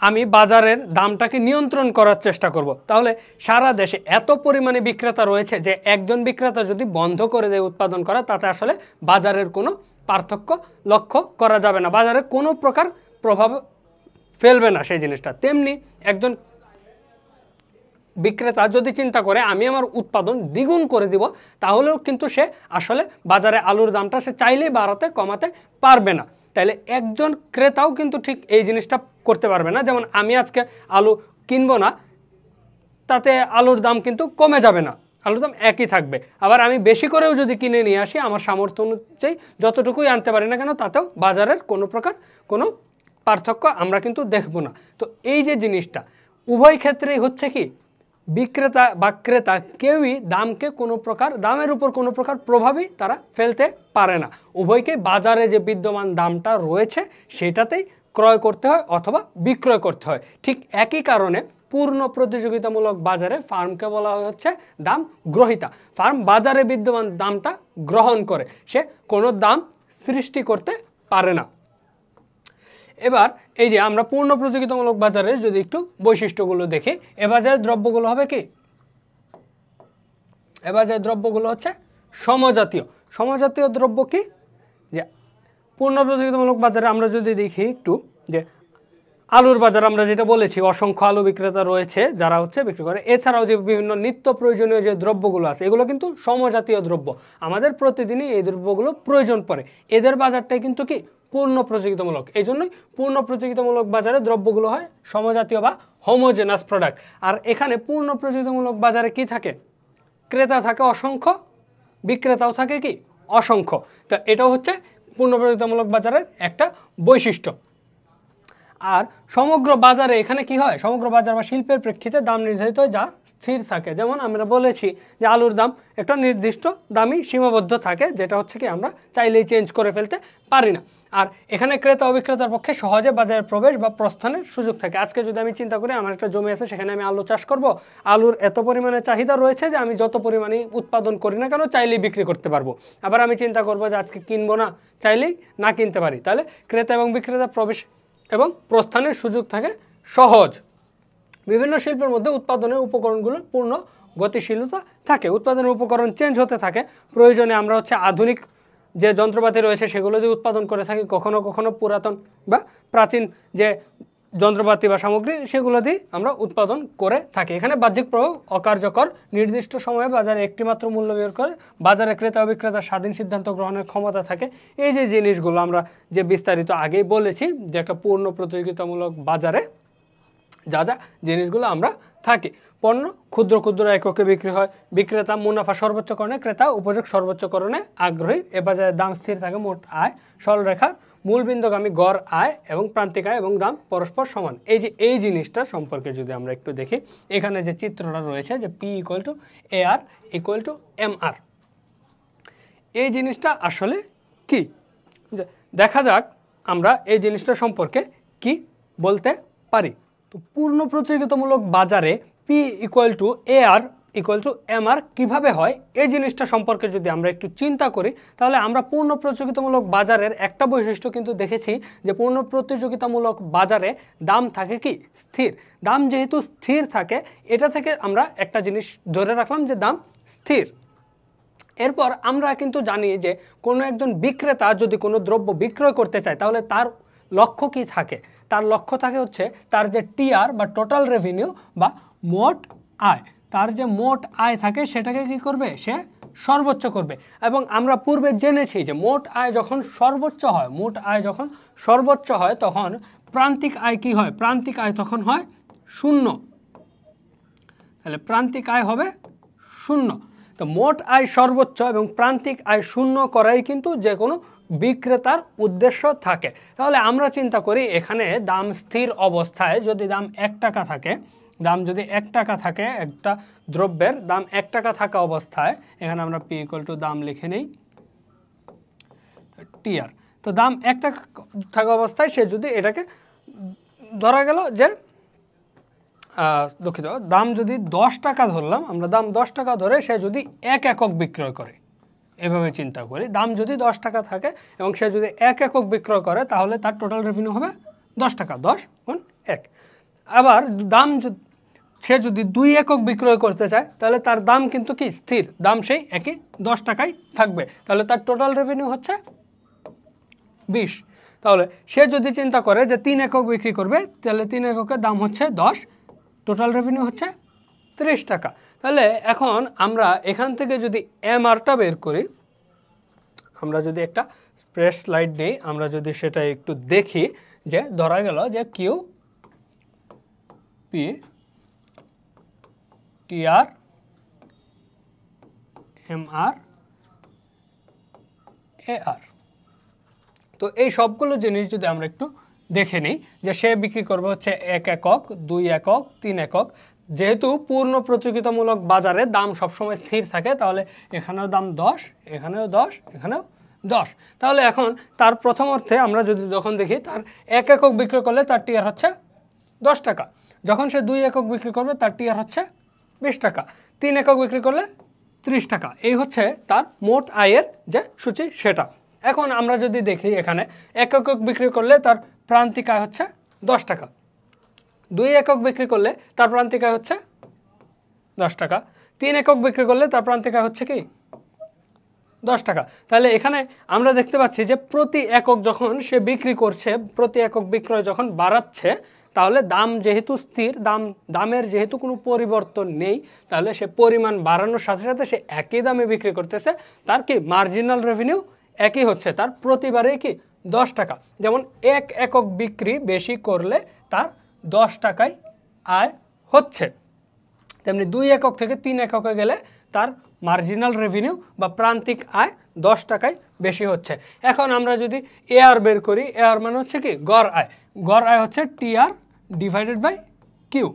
আমি বাজারের দামটাকে নিয়ন্ত্রণ করার চেষ্টা করব, তাহলে সারা দেশে এত পরিমাণে বিক্রেতা রয়েছে যে একজন বিক্রেতা যদি বন্ধ করে দেয় উৎপাদন করা, তাতে আসলে বাজারের কোনো পার্থক্য লক্ষ্য করা যাবে না, বাজারে কোনো প্রকার প্রভাব ফেলবে না সেই জিনিসটা। তেমনি একজন বিক্রেতা যদি চিন্তা করে আমি আমার উৎপাদন দ্বিগুণ করে দিব, তাহলেও কিন্তু সে আসলে বাজারে আলুর দামটা সে চাইলেই বাড়াতে কমাতে পারবে না। তাইলে একজন ক্রেতাও কিন্তু ঠিক এই জিনিসটা করতে পারবে না। যেমন আমি আজকে আলু কিনবো না, তাতে আলুর দাম কিন্তু কমে যাবে না, আলুর দাম একই থাকবে। আবার আমি বেশি করেও যদি কিনে নিয়ে আসি আমার সামর্থ্য অনুযায়ী যতটুকুই আনতে পারি না কেন তাতেও বাজারের কোনো প্রকার কোনো পার্থক্য আমরা কিন্তু দেখব না। তো এই যে জিনিসটা উভয় ক্ষেত্রেই হচ্ছে কি বিক্রেতা বা ক্রেতা কেউই দামকে কোনো প্রকার দামের উপর কোনো প্রকার প্রভাবই তারা ফেলতে পারে না। উভয়কে বাজারে যে বিদ্যমান দামটা রয়েছে সেটাতেই ক্রয় করতে হয় অথবা বিক্রয় করতে হয়। ঠিক একই কারণে পূর্ণ প্রতিযোগিতামূলক বাজারে ফার্মকে বলা হচ্ছে দাম গ্রহীতা। ফার্ম বাজারে বিদ্যমান দামটা গ্রহণ করে, সে কোনো দাম সৃষ্টি করতে পারে না। এবার এই যে আমরা পূর্ণ প্রতিযোগিতামূলক বাজারে যদি একটু বৈশিষ্ট্যগুলো দেখি, এ বাজারের দ্রব্যগুলো হবে কি, এ বাজারের দ্রব্যগুলো হচ্ছে সমজাতীয়। সমজাতীয় দ্রব্য কি, যে পূর্ণ প্রতিযোগিতামূলক বাজারে আমরা যদি দেখি একটু যে আলুর বাজার আমরা যেটা বলেছি অসংখ্য আলু বিক্রেতা রয়েছে যারা হচ্ছে বিক্রি করে, এছাড়াও যে বিভিন্ন নিত্য প্রয়োজনীয় যে দ্রব্যগুলো আছে এগুলো কিন্তু সমজাতীয় দ্রব্য, আমাদের প্রতিদিনই এই দ্রব্যগুলো প্রয়োজন পড়ে। এদের বাজারটাই কিন্তু কি পূর্ণ প্রতিযোগিতামূলক, এই জন্যই পূর্ণ প্রতিযোগিতামূলক বাজারে দ্রব্যগুলো হয় সমজাতীয় বা হোমোজেনাস প্রোডাক্ট। আর এখানে পূর্ণ প্রতিযোগিতামূলক বাজারে কি থাকে, ক্রেতা থাকে অসংখ্য, বিক্রেতাও থাকে কি অসংখ্য। তো এটাও হচ্ছে পূর্ণ প্রতিযোগিতামূলক বাজারের একটা বৈশিষ্ট্য। আর সমগ্র বাজারে এখানে কি হয়, সমগ্র বাজার বা শিল্পের প্রেক্ষিতে দাম নির্ধারিত হয় যা স্থির থাকে। যেমন আমরা বলেছি যে আলুর দাম একটা নির্দিষ্ট দামই সীমাবদ্ধ থাকে, যেটা হচ্ছে কি আমরা চাইলেই চেঞ্জ করে ফেলতে পারি না। আর এখানে ক্রেতা ও বিক্রেতার পক্ষে সহজে বাজারে প্রবেশ বা প্রস্থানের সুযোগ থাকে। আজকে যদি আমি চিন্তা করি আমার একটা জমি আছে, সেখানে আমি আলু চাষ করব, আলুর এত পরিমাণে চাহিদা রয়েছে যে আমি যত পরিমাণে উৎপাদন করি না কেন চাইলেই বিক্রি করতে পারবো। আবার আমি চিন্তা করব যে আজকে কিনবো না, চাইলেই না কিনতে পারি, তাহলে ক্রেতা এবং বিক্রেতা প্রবেশ এবং প্রস্থানের সুযোগ থাকে সহজ। বিভিন্ন শিল্পের মধ্যে উৎপাদনের উপকরণগুলো পূর্ণ গতিশীলতা থাকে, উৎপাদনের উপকরণ চেঞ্জ হতে থাকে, প্রয়োজনে আমরা হচ্ছে আধুনিক যে যন্ত্রপাতি রয়েছে সেগুলো দিয়ে উৎপাদন করে থাকি, কখনো কখনো পুরাতন বা প্রাচীন যে যন্ত্রপাতি বা সামগ্রী সেগুলো দিয়ে আমরা উৎপাদন করে থাকি। এখানে বাহ্যিক প্রভাব অকার্যকর, নির্দিষ্ট সময়ে বাজারে একটিমাত্র মূল্য বের করে বাজারে ক্রেতা ও বিক্রেতার স্বাধীন সিদ্ধান্ত গ্রহণের ক্ষমতা থাকে। এই যে জিনিসগুলো আমরা যে বিস্তারিত আগেই বলেছি যে একটা পূর্ণ প্রতিযোগিতামূলক বাজারে যা যা জিনিসগুলো আমরা থাকি, পণ্য ক্ষুদ্র ক্ষুদ্র এককে বিক্রি হয়, বিক্রেতা মুনাফা সর্বোচ্চকরণে, ক্রেতা উপযোগ সর্বোচ্চকরণে আগ্রহী। এ বাজারে দাম স্থির থাকে, মোট আয় সরলরেখার মূলবিন্দুগামী গড় আয় এবং প্রান্তিক আয় এবং দাম পরস্পর সমান। এই যে এই জিনিসটা সম্পর্কে যদি আমরা একটু দেখি, এখানে যে চিত্রটা রয়েছে যে P = AR = MR, এই জিনিসটা আসলে কি দেখা যাক আমরা এই জিনিসটা সম্পর্কে কি বলতে পারি। তো পূর্ণ প্রতিযোগিতামূলক বাজারে P = AR = MR কিভাবে হয়, এই জিনিসটা সম্পর্কে যদি আমরা একটু চিন্তা করি তাহলে আমরা পূর্ণ প্রতিযোগিতামূলক বাজারের একটা বৈশিষ্ট্য কিন্তু দেখেছি যে পূর্ণ প্রতিযোগিতামূলক বাজারে দাম থাকে কি স্থির। দাম যেহেতু স্থির থাকে, এটা থেকে আমরা একটা জিনিস ধরে রাখলাম যে দাম স্থির। এরপর আমরা কিন্তু জানি যে কোনো একজন বিক্রেতা যদি কোনো দ্রব্য বিক্রয় করতে চায় তাহলে তার লক্ষ্য কি থাকে, তার লক্ষ্য থাকে হচ্ছে তার যে TR বা টোটাল রেভিনিউ বা মোট আয়, তার যে মোট আয় থাকে সেটাকে কি করবে, সে সর্বোচ্চ করবে। এবং আমরা পূর্বে জেনেছি যে মোট আয় যখন সর্বোচ্চ হয়, মোট আয় যখন সর্বোচ্চ হয় তখন প্রান্তিক আয় কি হয়, প্রান্তিক আয় তখন হয় শূন্য। তাহলে প্রান্তিক আয় হবে শূন্য। তো মোট আয় সর্বোচ্চ এবং প্রান্তিক আয় শূন্য করাই কিন্তু যে কোনো বিক্রেতার উদ্দেশ্য থাকে। তাহলে আমরা চিন্তা করি এখানে দাম স্থির অবস্থায় যদি দাম 1 টাকা থাকে, দাম যদি 1 টাকা থাকে, একটা দ্রব্যের দাম 1 টাকা থাকা অবস্থায়, এখানে আমরা P = দাম লিখে নেই TR। তো দাম 1 টাকা থাকা অবস্থায় সে যদি এটাকে ধরা গেল যে দুঃখিত, দাম যদি 10 টাকা ধরলাম আমরা, দাম 10 টাকা ধরে সে যদি 1 একক বিক্রয় করে, এভাবে চিন্তা করি দাম যদি 10 টাকা থাকে এবং সে যদি 1 একক বিক্রয় করে তাহলে তার টোটাল রেভিনিউ হবে 10 টাকা, 10 গুণ 1। আবার দাম সে যদি 2 একক বিক্রয় করতে চায় তাহলে তার দাম কিন্তু কি স্থির, দাম সেই একই 10 টাকাই থাকবে, তাহলে তার টোটাল রেভিনিউ হচ্ছে 20। তাহলে সে যদি চিন্তা করে যে 3 একক বিক্রি করবে তাহলে 3 এককের দাম হচ্ছে 10, টোটাল রেভিনিউ হচ্ছে 30 টাকা। তাহলে এখন আমরা এখান থেকে যদি MRটা বের করি, আমরা যদি একটা প্রেস স্লাইড নিই, আমরা যদি সেটা একটু দেখি যে ধরা গেল যে QP TR MR AR। তো এই সবগুলো জিনিস যদি আমরা একটু দেখে নিই যে সে বিক্রি করবে হচ্ছে 1 একক, 2 একক, 3 একক। যেহেতু পূর্ণ প্রতিযোগিতামূলক বাজারে দাম সবসময় স্থির থাকে, তাহলে এখানেও দাম 10, এখানেও 10, এখানেও 10। তাহলে এখন তার প্রথম অর্থে আমরা যদি যখন দেখি তার 1 একক বিক্রি করলে তার টিআর হচ্ছে 10 টাকা। যখন সে 2 একক বিক্রি করবে তার টিআর হচ্ছে 20 টাকা। 3 একক বিক্রি করলে 30 টাকা। এই হচ্ছে তার মোট আয়ের যে সূচি সেটা। এখন আমরা যদি দেখি এখানে 1 একক বিক্রি করলে তার প্রান্তিক আয় হচ্ছে 10 টাকা, 2 একক বিক্রি করলে তার প্রান্তিক আয় হচ্ছে 10 টাকা, 3 একক বিক্রি করলে তার প্রান্তিক আয় হচ্ছে কি 10 টাকা। তাহলে এখানে আমরা দেখতে পাচ্ছি যে প্রতি একক যখন সে বিক্রি করছে, প্রতি একক বিক্রয় যখন বাড়াচ্ছে, তাহলে দাম যেহেতু স্থির, দামের যেহেতু কোনো পরিবর্তন নেই, তাহলে সে পরিমাণ বাড়ানোর সাথে সাথে সে একই দামে বিক্রি করতেছে, তার কি মার্জিনাল রেভিনিউ একই হচ্ছে, তার প্রতিবারেই কি 10 টাকা। যেমন 1 একক বিক্রি বেশি করলে তার 10 টাকায় আয় হচ্ছে, তেমনি 2 একক থেকে 3 এককে গেলে তার মার্জিনাল রেভিনিউ বা প্রান্তিক আয় 10 টাকায় বেশি হচ্ছে। এখন আমরা যদি এআর বের করি, এআর মানে হচ্ছে কি গড় আয়। গড় আয় হচ্ছে টিআর ডিভাইডেড বাই কিউ।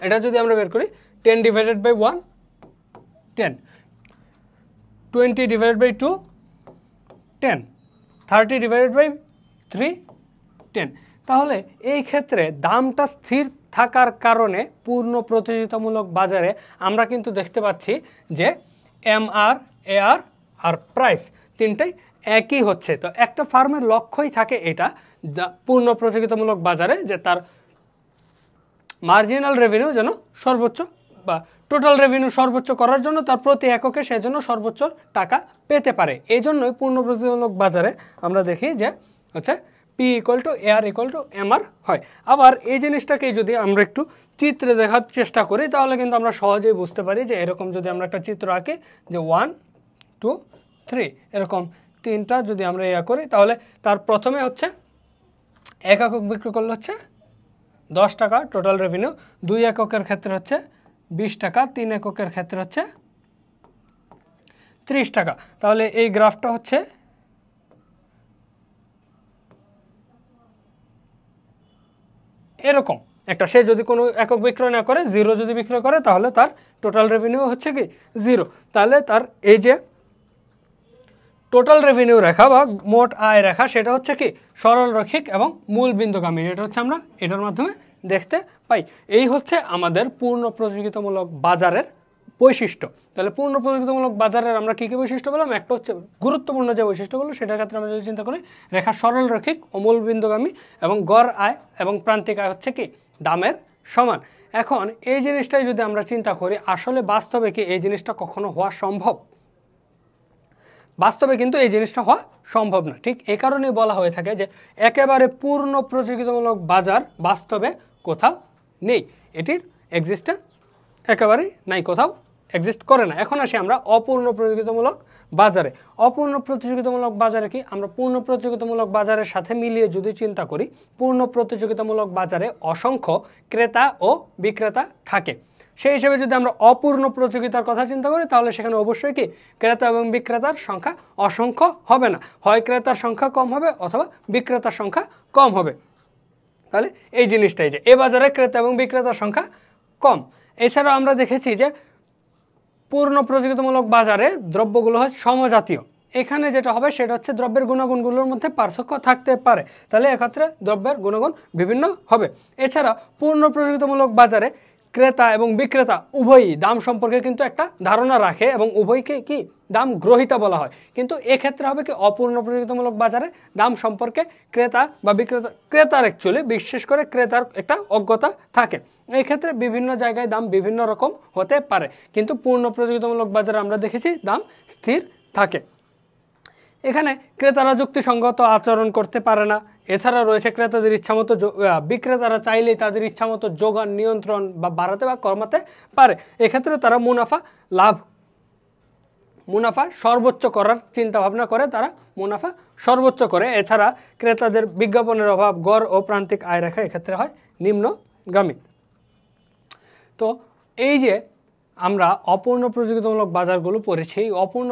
এটা যদি আমরা বের করি 10 divided by 1 10, 20 divided by 2 10, 30 divided by 3 10। তাহলে এই ক্ষেত্রে দামটা স্থির থাকার কারণে পূর্ণ প্রতিযোগিতামূলক বাজারে আমরা কিন্তু দেখতে পাচ্ছি যে এমআর, এআর আর প্রাইস তিনটাই একই হচ্ছে। তো একটা ফার্মের লক্ষ্যই থাকে এটা পূর্ণ প্রতিযোগিতামূলক বাজারে যে তার মার্জিনাল রেভিনিউ যেন সর্বোচ্চ বা টোটাল রেভিনিউ সর্বোচ্চ করার জন্য তার প্রতি এককে সেজন্য সর্বোচ্চ টাকা পেতে পারে। এই জন্যই পূর্ণ প্রতিযোগিতামূলক বাজারে আমরা দেখি যে হচ্ছে P equal to AR equal to MR হয়। আবার এই জিনিসটাকে যদি আমরা একটু চিত্রে দেখার চেষ্টা করি, তাহলে কিন্তু আমরা সহজেই বুঝতে পারি যে এরকম যদি আমরা একটা চিত্র আঁকি যে 1 2 3 এরকম তিনটা যদি আমরা ইয়া করি, তাহলে তার প্রথমে হচ্ছে 1 একক বিক্রি করলে হচ্ছে 10 টাকা টোটাল রেভিনিউ, 2 এককের ক্ষেত্রে হচ্ছে 20 টাকা, 3 এককের ক্ষেত্রে হচ্ছে 30 টাকা। তাহলে এই গ্রাফটা হচ্ছে এরকম একটা, সে যদি কোনো একক বিক্রয় না করে, জিরো যদি বিক্রয় করে, তাহলে তার টোটাল রেভিনিউ হচ্ছে কি জিরো। তাহলে তার এই যে টোটাল রেভিনিউ রেখা বা মোট আয় রেখা সেটা হচ্ছে কি সরল রৈখিক এবং মূল বিন্দুগামী। এটা হচ্ছে আমরা এটার মাধ্যমে দেখতে পাই। এই হচ্ছে আমাদের পূর্ণ প্রতিযোগিতামূলক বাজারের বৈশিষ্ট্য। তাহলে পূর্ণ প্রতিযোগিতামূলক বাজারের আমরা কী কী বৈশিষ্ট্য বললাম? একটা হচ্ছে গুরুত্বপূর্ণ যে বৈশিষ্ট্যগুলো, সেটার ক্ষেত্রে আমরা যদি চিন্তা করি, রেখা সরল রৈখিক ও মূল বিন্দুগামী এবং গড় আয় এবং প্রান্তিক আয় হচ্ছে কি দামের সমান। এখন এই জিনিসটাই যদি আমরা চিন্তা করি, আসলে বাস্তবে কি এই জিনিসটা কখনো হওয়া সম্ভব? বাস্তবে কিন্তু এই জিনিসটা হওয়া সম্ভব না। ঠিক এই কারণেই বলা হয়ে থাকে যে একেবারে পূর্ণ প্রতিযোগিতামূলক বাজার বাস্তবে কোথাও নেই, এটির এক্সিস্টেন্স একেবারেই নাই, কোথাও এক্সিস্ট করে না। এখন আসি আমরা অপূর্ণ প্রতিযোগিতামূলক বাজারে। অপূর্ণ প্রতিযোগিতামূলক বাজারে কি আমরা পূর্ণ প্রতিযোগিতামূলক বাজারের সাথে মিলিয়ে যদি চিন্তা করি, পূর্ণ প্রতিযোগিতামূলক বাজারে অসংখ্য ক্রেতা ও বিক্রেতা থাকে। সেই হিসেবে যদি আমরা অপূর্ণ প্রতিযোগিতার কথা চিন্তা করি, তাহলে সেখানে অবশ্যই কি ক্রেতা এবং বিক্রেতার সংখ্যা অসংখ্য হবে না, হয় ক্রেতার সংখ্যা কম হবে অথবা বিক্রেতার সংখ্যা কম হবে। তাহলে এই জিনিসটাই যে এ বাজারে ক্রেতা এবং বিক্রেতার সংখ্যা কম। এছাড়াও আমরা দেখেছি যে পূর্ণ প্রতিযোগিতামূলক বাজারে দ্রব্যগুলো হয় সমজাতীয়। এখানে যেটা হবে সেটা হচ্ছে দ্রব্যের গুণাগুণগুলোর মধ্যে পার্থক্য থাকতে পারে, তাহলে এক্ষেত্রে দ্রব্যের গুণাগুণ বিভিন্ন হবে। এছাড়া পূর্ণ প্রতিযোগিতামূলক বাজারে ক্রেতা এবং বিক্রেতা উভয়ই দাম সম্পর্কে কিন্তু একটা ধারণা রাখে এবং উভয়কে কি দাম গ্রহীতা বলা হয়। কিন্তু এক্ষেত্রে হবে কি অপূর্ণ প্রতিযোগিতামূলক বাজারে দাম সম্পর্কে ক্রেতা বা ক্রেতার অ্যাকচুয়ালি বিশেষ করে ক্রেতার একটা অজ্ঞতা থাকে। এই ক্ষেত্রে বিভিন্ন জায়গায় দাম বিভিন্ন রকম হতে পারে, কিন্তু পূর্ণ প্রতিযোগিতামূলক বাজারে আমরা দেখেছি দাম স্থির থাকে। এখানে ক্রেতারা যুক্তিসঙ্গত আচরণ করতে পারে না। এছাড়া রয়েছে ক্রেতাদের ইচ্ছামতো, বিক্রেতারা চাইলেই তাদের ইচ্ছামতো যোগান নিয়ন্ত্রণ বা বাড়াতে বা কমাতে পারে। এক্ষেত্রে তারা মুনাফা সর্বোচ্চ করার চিন্তা ভাবনা করে, তারা মুনাফা সর্বোচ্চ করে। এছাড়া ক্রেতাদের বিজ্ঞাপনের অভাব, গড় ও প্রান্তিক আয় রেখা এক্ষেত্রে হয় নিম্নগামী। তো এই যে আমরা অপূর্ণ প্রতিযোগিতামূলক বাজারগুলো পড়েছি। এই অপূর্ণ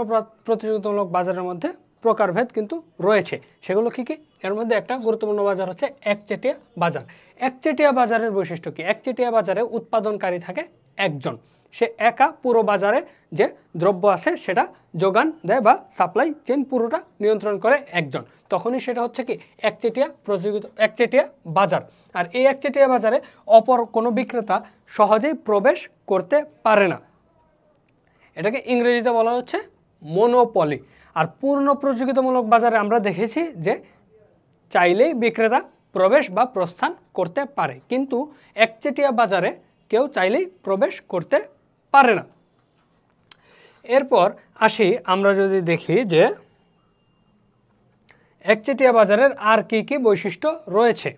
প্রতিযোগিতামূলক বাজারের মধ্যে প্রকারভেদ কিন্তু রয়েছে। সেগুলো কী কী? এর মধ্যে একটা গুরুত্বপূর্ণ বাজার হচ্ছে একচেটিয়া বাজার। একচেটিয়া বাজারের বৈশিষ্ট্য কী? একচেটিয়া বাজারে উৎপাদনকারী থাকে একজন, সে একা পুরো বাজারে যে দ্রব্য আছে সেটা যোগান দেয় বা সাপ্লাই চেইন পুরোটা নিয়ন্ত্রণ করে একজন, তখনই সেটা হচ্ছে কি একচেটিয়া বাজার। আর এই একচেটিয়া বাজারে অপর কোনো বিক্রেতা সহজেই প্রবেশ করতে পারে না, এটাকে ইংরেজিতে বলা হচ্ছে মনোপলি। আর পূর্ণ প্রতিযোগিতামূলক বাজারে আমরা দেখেছি যে চাইলেই বিক্রেতা প্রবেশ বা প্রস্থান করতে পারে, কিন্তু একচেটিয়া বাজারে কেউ চাইলেই প্রবেশ করতে পারে না। এরপর আসি আমরা যদি দেখি যে একচেটিয়া বাজারের আর কি কি বৈশিষ্ট্য রয়েছে।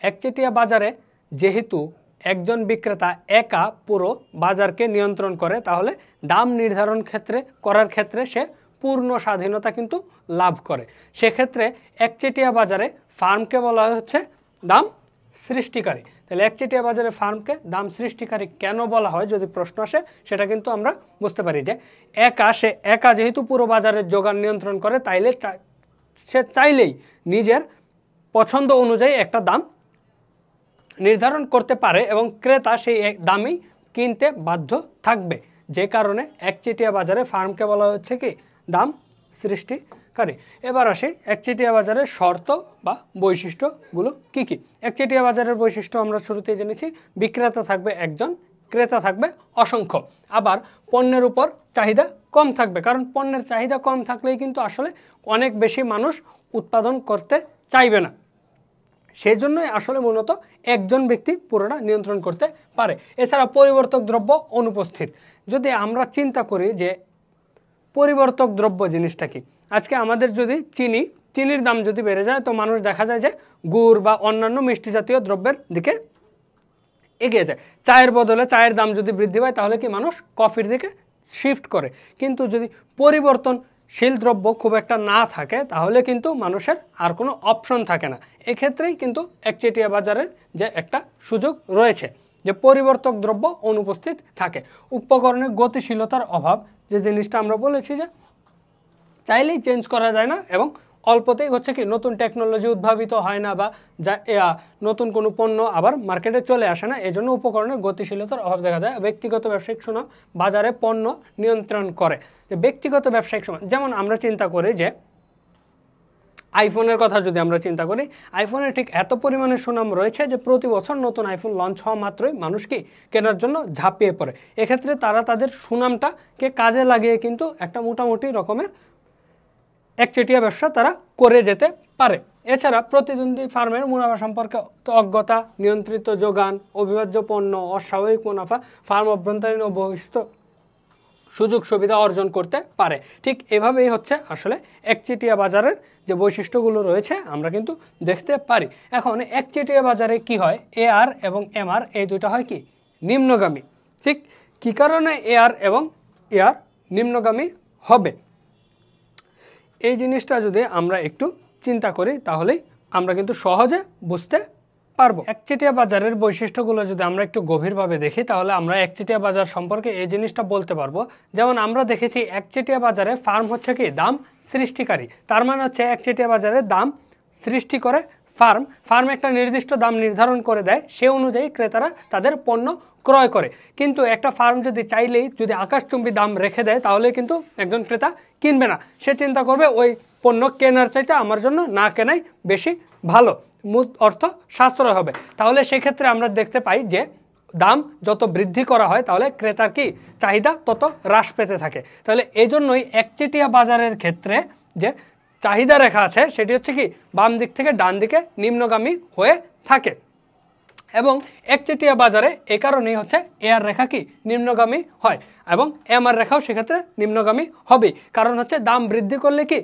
একচেটিয়া বাজারে যেহেতু একজন বিক্রেতা একা পুরো বাজারকে নিয়ন্ত্রণ করে, তাহলে দাম নির্ধারণ করার ক্ষেত্রে সে পূর্ণ স্বাধীনতা কিন্তু লাভ করে। সেক্ষেত্রে একচেটিয়া বাজারে ফার্মকে বলা হচ্ছে দাম সৃষ্টিকারী। তাহলে একচেটিয়া বাজারে ফার্মকে দাম সৃষ্টিকারী কেন বলা হয় যদি প্রশ্ন আসে, সেটা কিন্তু আমরা বুঝতে পারি যে সে একা যেহেতু পুরো বাজারের যোগান নিয়ন্ত্রণ করে, তাইলে সে চাইলেই নিজের পছন্দ অনুযায়ী একটা দাম নির্ধারণ করতে পারে এবং ক্রেতা সেই দামেই কিনতে বাধ্য থাকবে। যে কারণে একচেটিয়া বাজারে ফার্মকে বলা হচ্ছে কি দাম সৃষ্টিকারী। এবার আসি একচেটিয়া বাজারের শর্ত বা বৈশিষ্ট্যগুলো কি কি। একচেটিয়া বাজারের বৈশিষ্ট্য আমরা শুরুতেই জেনেছি, বিক্রেতা থাকবে একজন, ক্রেতা থাকবে অসংখ্য। আবার পণ্যের উপর চাহিদা কম থাকবে, কারণ পণ্যের চাহিদা কম থাকলেই কিন্তু আসলে অনেক বেশি মানুষ উৎপাদন করতে চাইবে না। সেই জন্যই আসলে মূলত একজন ব্যক্তি পুরোটা নিয়ন্ত্রণ করতে পারে। এছাড়া পরিবর্তক দ্রব্য অনুপস্থিত। যদি আমরা চিন্তা করি যে পরিবর্তক দ্রব্য জিনিসটা কি, আজকে আমাদের যদি চিনির দাম যদি বেড়ে যায়, তো মানুষ দেখা যায় যে গুড় বা অন্যান্য মিষ্টি জাতীয় দ্রব্যের দিকে এগিয়ে যায়। চায়ের বদলে চায়ের দাম যদি বৃদ্ধি পায়, তাহলে কি মানুষ কফির দিকে শিফট করে। কিন্তু যদি পরিবর্তনশীল দ্রব্য খুব একটা না থাকে, তাহলে কিন্তু মানুষের আর কোনো অপশন থাকে না। এক্ষেত্রেই কিন্তু একচেটিয়া বাজারের যে একটা সুযোগ রয়েছে যে পরিবর্তক দ্রব্য অনুপস্থিত থাকে। উপকরণের গতিশীলতার অভাব, যে জিনিসটা আমরা বলেছি যে চাইলেই চেঞ্জ করা যায় না এবং অল্পতেই হচ্ছে কি নতুন টেকনোলজি উদ্ভাবিত হয় না বা নতুন কোনো পণ্য আবার মার্কেটে চলে আসে না, এজন্য উপকরণের গতিশীলতার অভাব দেখা যায়। ব্যক্তিগত ব্যবসায়িক সুনাম বাজারে পণ্য নিয়ন্ত্রণ করে। যে ব্যক্তিগত ব্যবসায়িক সুনাম, যেমন আমরা চিন্তা করি যে আইফোনের কথা যদি আমরা চিন্তা করি, আইফোনের ঠিক এত পরিমাণে সুনাম রয়েছে যে প্রতি বছর নতুন আইফোন লঞ্চ হওয়া মাত্রই মানুষ কি কেনার জন্য ঝাঁপিয়ে পড়ে। এক্ষেত্রে তারা তাদের সুনামটাকে কাজে লাগিয়ে কিন্তু একটা মোটামুটি রকমের একচেটিয়া ব্যবসা তারা করে যেতে পারে। এছাড়া প্রতিদ্বন্দ্বী ফার্মের মুনাফা সম্পর্কে অজ্ঞতা, নিয়ন্ত্রিত যোগান, অবিভাজ্য পণ্য, অস্বাভাবিক মুনাফা, ফার্ম অভ্যন্তরীণ ও বহিস্থ সুযোগ সুবিধা অর্জন করতে পারে। ঠিক এভাবেই হচ্ছে আসলে একচেটিয়া বাজারের যে বৈশিষ্ট্যগুলো রয়েছে আমরা কিন্তু দেখতে পারি। এখন একচেটিয়া বাজারে কি হয়, এআর এবং এমআর এই দুইটা হয় কি নিম্নগামী। ঠিক কী কারণে এআর এবং এআর নিম্নগামী হবে, এই জিনিসটা যদি আমরা একটু চিন্তা করি তাহলেই আমরা কিন্তু সহজে বুঝতে পারবো। একচেটিয়া বাজারের বৈশিষ্ট্যগুলো যদি আমরা একটু গভীরভাবে দেখি, তাহলে আমরা একচেটিয়া বাজার সম্পর্কে এই জিনিসটা বলতে পারবো। যেমন আমরা দেখেছি একচেটিয়া বাজারে ফার্ম হচ্ছে কি দাম সৃষ্টিকারী। তার মানে হচ্ছে একচেটিয়া বাজারে দাম সৃষ্টি করে ফার্ম একটা নির্দিষ্ট দাম নির্ধারণ করে দেয়, সে অনুযায়ী ক্রেতারা তাদের পণ্য ক্রয় করে। কিন্তু একটা ফার্ম যদি যদি আকাশচুম্বী দাম রেখে দেয়, তাহলে কিন্তু একজন ক্রেতা কিনবে না। সে চিন্তা করবে ওই পণ্য কেনার চাইতে আমার জন্য না কেনাই বেশি ভালো, অর্থ সাশ্রয় হবে। তাহলে সেক্ষেত্রে আমরা দেখতে পাই যে দাম যত বৃদ্ধি করা হয়, তাহলে ক্রেতার কি চাহিদা তত হ্রাস পেতে থাকে। তাহলে এই জন্যই একচেটিয়া বাজারের ক্ষেত্রে যে চাহিদা রেখা আছে সেটি হচ্ছে কি বাম দিক থেকে ডান দিকে নিম্নগামী হয়ে থাকে। এবং একচেটিয়া বাজারে এই কারণেই হচ্ছে এআর রেখা কি নিম্নগামী হয় এবং এমআর রেখাও সেক্ষেত্রে নিম্নগামী হবে। কারণ হচ্ছে দাম বৃদ্ধি করলে কি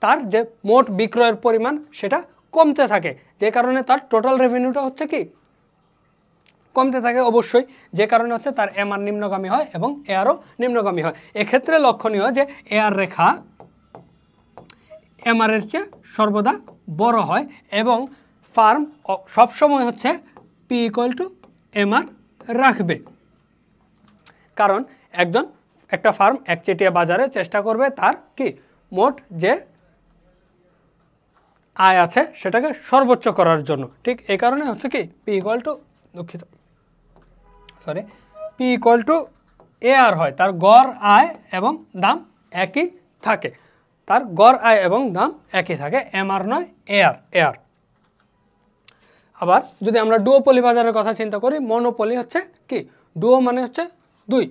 তার যে মোট বিক্রয়ের পরিমাণ সেটা কমতে থাকে, যে কারণে তার টোটাল রেভিনিউটা হচ্ছে কি কমতে থাকে অবশ্যই, যে কারণে হচ্ছে তার এমআর নিম্নগামী হয় এবং এআরও নিম্নগামী হয়। এক্ষেত্রে লক্ষণীয় যে এআর রেখা এমআরের চেয়ে সর্বদা বড় হয় এবং ফার্ম সবসময় হচ্ছে পি = এমআর রাখবে। কারণ একটা ফার্ম একচেটিয়া বাজারে চেষ্টা করবে তার কি মোট যে আয় আছে সেটাকে সর্বোচ্চ করার জন্য। ঠিক এই কারণে হচ্ছে কি পি ইকুয়াল টু এ আর হয়, তার গড় আয় এবং দাম একই থাকে, তার গড় আয় এবং দাম একই থাকে, এম আর নয় এ আর। আবার যদি আমরা ডুওপলি বাজারের কথা চিন্তা করি, মনোপলি হচ্ছে কি, ডুও মানে হচ্ছে দুই,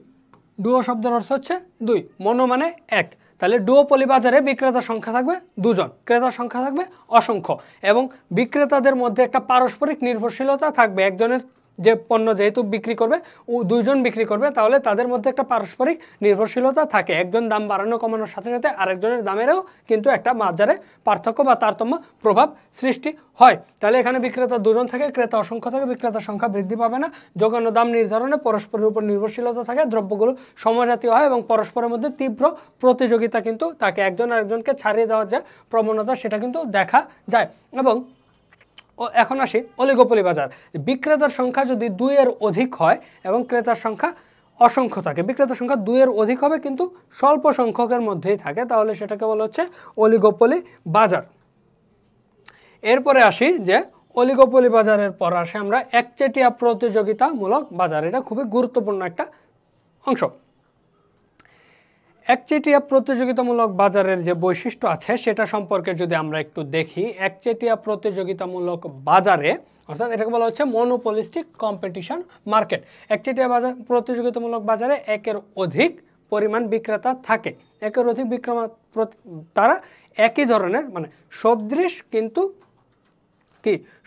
ডুও শব্দের অর্থ হচ্ছে দুই, মনো মানে এক, তাহলে ডুওপলি বাজারে বিক্রেতার সংখ্যা থাকবে দুজন, ক্রেতার সংখ্যা থাকবে অসংখ্য, এবং বিক্রেতাদের মধ্যে একটা পারস্পরিক নির্ভরশীলতা থাকবে। একজনের যে পণ্য যেহেতু বিক্রি করবে ও দুইজন বিক্রি করবে, তাহলে তাদের মধ্যে একটা পারস্পরিক নির্ভরশীলতা থাকে। একজন দাম বাড়ানো কমানোর সাথে সাথে আরেকজনের দামেরও কিন্তু একটা বাজারে পার্থক্য বা তারতম্য প্রভাব সৃষ্টি হয়। তাহলে এখানে বিক্রেতা দুজন থাকে, ক্রেতা অসংখ্য থাকে, বিক্রেতার সংখ্যা বৃদ্ধি পাবে না। যোগান ও দাম নির্ধারণে পরস্পরের উপর নির্ভরশীলতা থাকে, দ্রব্যগুলো সমজাতীয় হয় এবং পরস্পরের মধ্যে তীব্র প্রতিযোগিতা কিন্তু তাকে একজন আরেকজনকে ছাড়িয়ে দেওয়ার যে প্রবণতা সেটা কিন্তু দেখা যায়। এবং এখন আসি অলিগোপলি বাজার। বিক্রেতার সংখ্যা যদি 2-এর অধিক হয় এবং ক্রেতার সংখ্যা অসংখ্য থাকে, বিক্রেতার সংখ্যা 2-এর অধিক হবে কিন্তু স্বল্প সংখ্যকের মধ্যেই থাকে, তাহলে সেটাকে বলা হচ্ছে অলিগোপলি বাজার। এরপরে আসি যে অলিগোপলি বাজারের পর আসে আমরা একচেটিয়া প্রতিযোগিতামূলক বাজার। এটা খুবই গুরুত্বপূর্ণ একটা অংশ। একচেটিয়া প্রতিযোগিতামূলক বাজারের যে বৈশিষ্ট্য আছে সেটা সম্পর্কে যদি আমরা একটু দেখি, একচেটিয়া প্রতিযোগিতামূলক বাজারে অর্থাৎ এটাকে বলা হচ্ছে মনোপলিস্টিক কম্পিটিশন মার্কেট। একচেটিয়া বাজার প্রতিযোগিতামূলক বাজারে একের অধিক পরিমাণ বিক্রেতা থাকে, একের অধিক বিক্রেতা তারা একই ধরনের মানে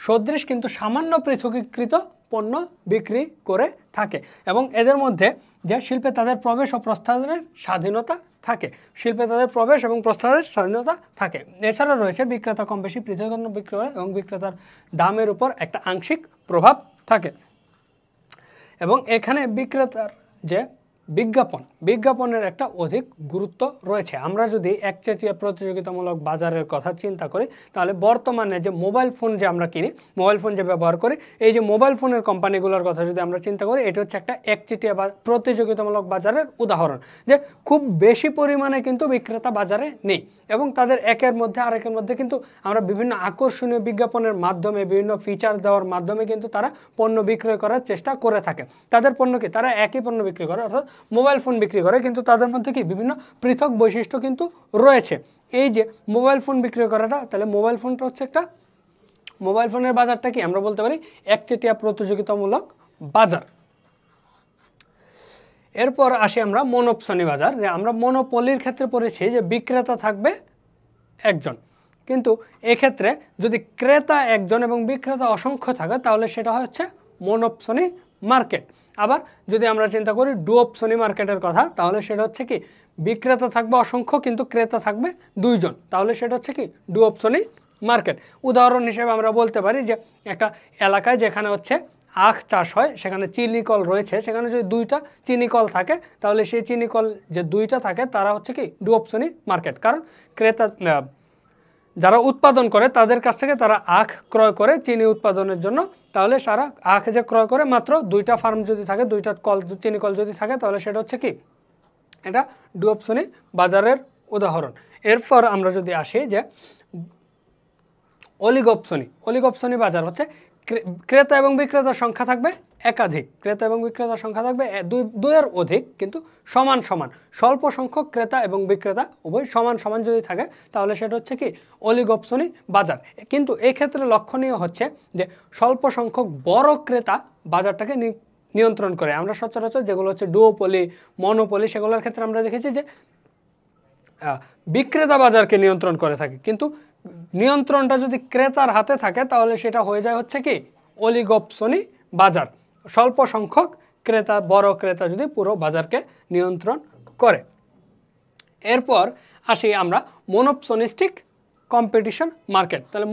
সদৃশ কিন্তু সামান্য পৃথকীকৃত পণ্য বিক্রি করে থাকে, এবং এদের মধ্যে যে শিল্পে তাদের প্রবেশ ও প্রস্থানের স্বাধীনতা থাকে, শিল্পে তাদের প্রবেশ এবং প্রস্থানের স্বাধীনতা থাকে। এছাড়া রয়েছে বিক্রেতা কম বেশি পৃথক বিক্রি করে এবং বিক্রেতার দামের উপর একটা আংশিক প্রভাব থাকে। এবং এখানে বিক্রেতার যে বিজ্ঞাপনের একটা অধিক গুরুত্ব রয়েছে। আমরা যদি একচেটিয়া প্রতিযোগিতামূলক বাজারের কথা চিন্তা করি, তাহলে বর্তমানে যে মোবাইল ফোন যে আমরা কিনি, মোবাইল ফোন যে ব্যবহার করি, এই যে মোবাইল ফোনের কোম্পানিগুলোর কথা যদি আমরা চিন্তা করি, এটা হচ্ছে একটা একচেটিয়া প্রতিযোগিতামূলক বাজারের উদাহরণ, যে খুব বেশি পরিমাণে কিন্তু বিক্রেতা বাজারে নেই, এবং তাদের একের মধ্যে আরেকের মধ্যে কিন্তু আমরা বিভিন্ন আকর্ষণীয় বিজ্ঞাপনের মাধ্যমে, বিভিন্ন ফিচার দেওয়ার মাধ্যমে কিন্তু তারা পণ্য বিক্রয় করার চেষ্টা করে থাকে। তাদের পণ্য কি, তারা একই পণ্য বিক্রি করে, অর্থাৎ মোবাইল ফোন বিক্রি করে, কিন্তু তাদের মধ্যে কি বিভিন্ন পৃথক বৈশিষ্ট্য কিন্তু রয়েছে। এই যে মোবাইল ফোন বিক্রি করাটা, তাহলে মোবাইল ফোনটা হচ্ছে একটা, মোবাইল ফোনের বাজারটা কি আমরা বলতে পারি একচেটিয়া প্রতিযোগিতামূলক বাজার। এরপর আসি আমরা মনোপসনি বাজার, যে আমরা মনোপলির ক্ষেত্রে পড়েছি যে বিক্রেতা থাকবে একজন, কিন্তু এক্ষেত্রে যদি ক্রেতা একজন এবং বিক্রেতা অসংখ্য থাকে তাহলে সেটা হচ্ছে মনোপসনি মার্কেট। আবার যদি আমরা চিন্তা করি ডুওপসনি মার্কেটের কথা, তাহলে সেটা হচ্ছে কি বিক্রেতা থাকবে অসংখ্য কিন্তু ক্রেতা থাকবে দুইজন, তাহলে সেটা হচ্ছে কি ডুওপসনি মার্কেট। উদাহরণ হিসেবে আমরা বলতে পারি যে একটা এলাকায় যেখানে হচ্ছে আখ চাষ হয়, সেখানে চিনি কল রয়েছে, সেখানে যদি 2টা চিনি কল থাকে তাহলে সেই চিনি কল যে 2টা থাকে তারা হচ্ছে কি ডুওপসনি মার্কেট। কারণ ক্রেতা যারা উৎপাদন করে তাদের কাছ থেকে তারা আখ ক্রয় করে চিনি উৎপাদনের জন্য, তাহলে সারা আখ যে ক্রয় করে মাত্র 2টা ফার্ম যদি থাকে, 2টা কল চিনি কল যদি থাকে, তাহলে সেটা হচ্ছে কি এটা ডুওপসনি বাজারের উদাহরণ। এরপর আমরা যদি আসি যে অলিগোপসনি বাজার হচ্ছে ক্রেতা এবং বিক্রেতার সংখ্যা থাকবে একাধিক, ক্রেতা এবং বিক্রেতার সংখ্যা থাকবে 2-এর অধিক কিন্তু সমান সমান, স্বল্প সংখ্যক ক্রেতা এবং বিক্রেতা উভয় সমান সমান যদি থাকে তাহলে সেটা হচ্ছে কি অলিগোপসনি বাজার। কিন্তু এই ক্ষেত্রে লক্ষণীয় হচ্ছে যে স্বল্প সংখ্যক বড় ক্রেতা বাজারটাকে নিয়ন্ত্রণ করে। আমরা সচরাচর যেগুলো হচ্ছে ডুওপলি, মনোপলি, সেগুলোর ক্ষেত্রে আমরা দেখেছি যে বিক্রেতা বাজারকে নিয়ন্ত্রণ করে থাকে, কিন্তু নিয়ন্ত্রণটা যদি ক্রেতার হাতে থাকে তাহলে সেটা হয়ে যায় হচ্ছে কি অলিগোপসনি বাজার। স্বল্প সংখ্যক ক্রেতা, বড় ক্রেতা যদি পুরো বাজারকে নিয়ন্ত্রণ করে। এরপর আসি আমরা মনোপসনিস্টিক কম্পিটিশন মার্কেট। তাহলে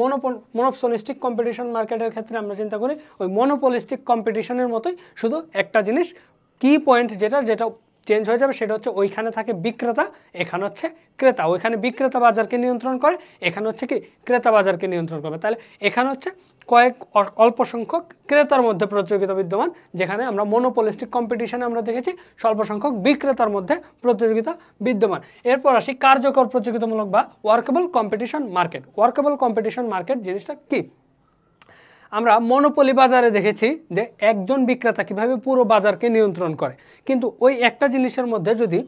মনোপসনিস্টিক কম্পিটিশন মার্কেটের ক্ষেত্রে আমরা চিন্তা করি ওই মনোপলিস্টিক কম্পিটিশনের মতোই, শুধু একটা জিনিস কি পয়েন্ট যেটা চেঞ্জ হয়ে যাবে সেটা হচ্ছে ওইখানে থাকে বিক্রেতা, এখানে হচ্ছে ক্রেতা। ওইখানে বিক্রেতা বাজারকে নিয়ন্ত্রণ করে, এখানে হচ্ছে কি ক্রেতা বাজারকে নিয়ন্ত্রণ করবে। তাহলে এখানে হচ্ছে কয়েক অল্প সংখ্যক ক্রেতার মধ্যে প্রতিযোগিতা বিদ্যমান, যেখানে আমরা মনোপলিস্টিক কম্পিটিশনে আমরা দেখেছি স্বল্প সংখ্যক বিক্রেতার মধ্যে প্রতিযোগিতা বিদ্যমান। এরপর আসি কার্যকর প্রতিযোগিতামূলক বা workable competition market. Workable competition market জিনিসটা কি? আমরা মনোপলি বাজারে দেখেছি যে একজন বিক্রেতা কীভাবে পুরো বাজারকে নিয়ন্ত্রণ করে, কিন্তু ওই একটা জিনিসের মধ্যে যদি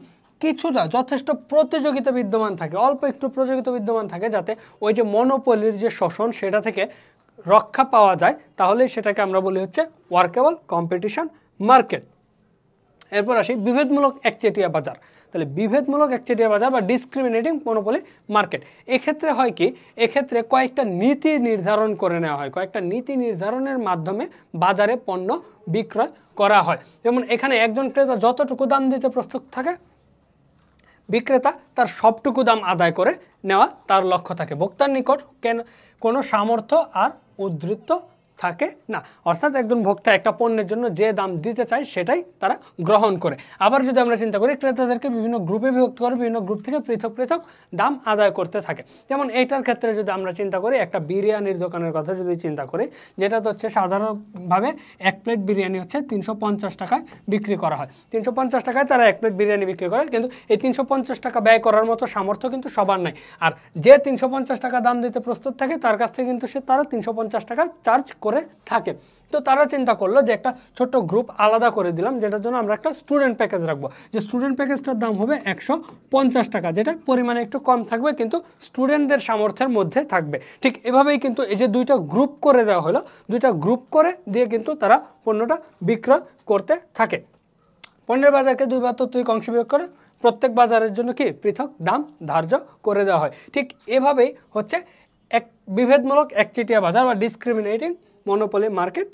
কিছুটা যথেষ্ট প্রতিযোগিতা বিদ্যমান থাকে, অল্প একটু প্রতিযোগিতা বিদ্যমান থাকে, যাতে ওই যে মনোপলির যে শোষণ সেটা থেকে রক্ষা পাওয়া যায়, তাহলে সেটাকে আমরা বলি হচ্ছে ওয়ার্কেবল কম্পিটিশন মার্কেট। এরপর আসি বিভেদমূলক একচেটিয়া বাজার। তাহলে বিভেদমূলক একচেটিয়া বাজার বা ডিসক্রিমিনেটিং মনোপলি মার্কেট, এক্ষেত্রে হয় কি, এক্ষেত্রে কয়েকটা নীতি নির্ধারণ করে নেওয়া হয়, কয়েকটা নীতি নির্ধারণের মাধ্যমে বাজারে পণ্য বিক্রয় করা হয়। যেমন এখানে একজন ক্রেতা যতটুকু দাম দিতে প্রস্তুত থাকে, বিক্রেতা তার সবটুকু দাম আদায় করে নেওয়া তার লক্ষ্য থাকে। ভোক্তার নিকট কোনো সামর্থ্য আর উদ্ধৃত থাকে না, অর্থাৎ একজন ভোক্তা একটা পণ্যের জন্য যে দাম দিতে চায় সেটাই তারা গ্রহণ করে। আবার যদি আমরা চিন্তা করি, ক্রেতাদেরকে বিভিন্ন গ্রুপে বিভক্ত করে বিভিন্ন গ্রুপ থেকে পৃথক পৃথক দাম আদায় করতে থাকে। যেমন এইটার ক্ষেত্রে যদি আমরা চিন্তা করি, একটা বিরিয়ানির দোকানের কথা যদি চিন্তা করি, যেটা তো হচ্ছে সাধারণভাবে এক প্লেট বিরিয়ানি হচ্ছে 350 টাকায় বিক্রি করা হয়। 350 টাকায় তারা এক প্লেট বিরিয়ানি বিক্রি করে, কিন্তু এই 350 টাকা ব্যয় করার মতো সামর্থ্য কিন্তু সবার নাই। আর যে 350 টাকা দাম দিতে প্রস্তুত থাকে তার কাছ থেকে কিন্তু তারা 350 টাকা চার্জ করে থাকে। তো তারা চিন্তা করলো যে একটা ছোট্ট গ্রুপ আলাদা করে দিলাম, যেটার জন্য আমরা একটা স্টুডেন্ট প্যাকেজ রাখবো, যে স্টুডেন্ট প্যাকেজটার দাম হবে 150 টাকা, যেটা পরিমাণে একটু কম থাকবে কিন্তু স্টুডেন্টদের সামর্থ্যের মধ্যে থাকবে। ঠিক এভাবেই কিন্তু এই যে দুইটা গ্রুপ করে দেওয়া হলো, দুইটা গ্রুপ করে দিয়ে কিন্তু তারা পণ্যটা বিক্রয় করতে থাকে। পণ্যের বাজারকে দুই বা ততোধিক অংশে বিভাগ করে প্রত্যেক বাজারের জন্য কি পৃথক দাম ধার্য করে দেওয়া হয়। ঠিক এভাবেই হচ্ছে এক বিভেদমূলক একচেটিয়া বাজার বা ডিসক্রিমিনেটিং মনোপলি মার্কেট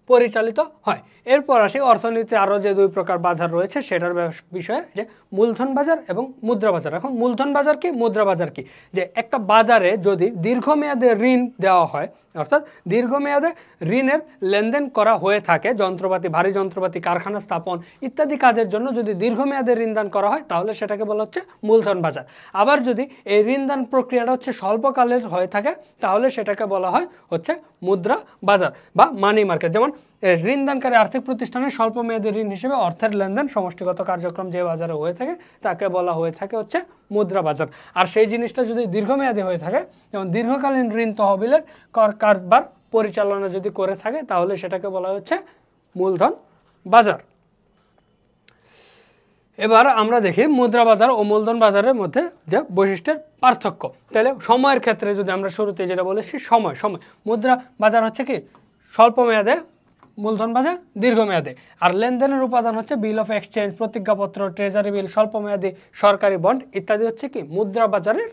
পরিচালিত হয়। এরপর আসি অর্থনীতিতে আরও যে দুই প্রকার বাজার রয়েছে সেটার বিষয়ে, যে মূলধন বাজার এবং মুদ্রা বাজার। এখন মূলধন বাজার কি, মুদ্রা বাজার কি? যে একটা বাজারে যদি দীর্ঘমেয়াদে ঋণ দেওয়া হয়, অর্থাৎ দীর্ঘমেয়াদে ঋণের লেনদেন করা হয়ে থাকে, যন্ত্রপাতি, ভারী যন্ত্রপাতি, কারখানা স্থাপন ইত্যাদি কাজের জন্য যদি দীর্ঘমেয়াদে ঋণদান করা হয়, তাহলে সেটাকে বলা হচ্ছে মূলধন বাজার। আবার যদি এই ঋণদান প্রক্রিয়াটা হচ্ছে স্বল্পকালের হয়ে থাকে, তাহলে সেটাকে বলা হয় হচ্ছে মুদ্রা বাজার বা মানি মার্কেট। যেমন ঋণদানকারী আর্থিক প্রতিষ্ঠানের স্বল্পমেয়াদী ঋণ হিসেবে অর্থের লেনদেন সমষ্টিগত কার্যক্রম যে বাজারে হয়ে থাকে তাকে বলা হয়ে থাকে হচ্ছে মুদ্রা বাজার। আর সেই জিনিসটা যদি দীর্ঘমেয়াদী হয়ে থাকে, যেমন দীর্ঘকালীন ঋণ তহবিলের কারবার পরিচালনা যদি করে থাকে, তাহলে সেটাকে বলা হচ্ছে মূলধন বাজার। এবার আমরা দেখি মুদ্রা বাজার ও মূলধন বাজারের মধ্যে যে বৈশিষ্ট্যের পার্থক্য। তাহলে সময়ের ক্ষেত্রে যদি আমরা শুরুতে যেটা বলেছি, সময় মুদ্রা বাজার হচ্ছে কি স্বল্প মেয়াদে, মূলধন বাজার দীর্ঘমেয়াদে। আর লেনদেনের উপাদান হচ্ছে বিল অফ এক্সচেঞ্জ, প্রতিজ্ঞাপত্র, ট্রেজারি বিল, স্বল্পমেয়াদী সরকারি বন্ড ইত্যাদি হচ্ছে কি মুদ্রা বাজারের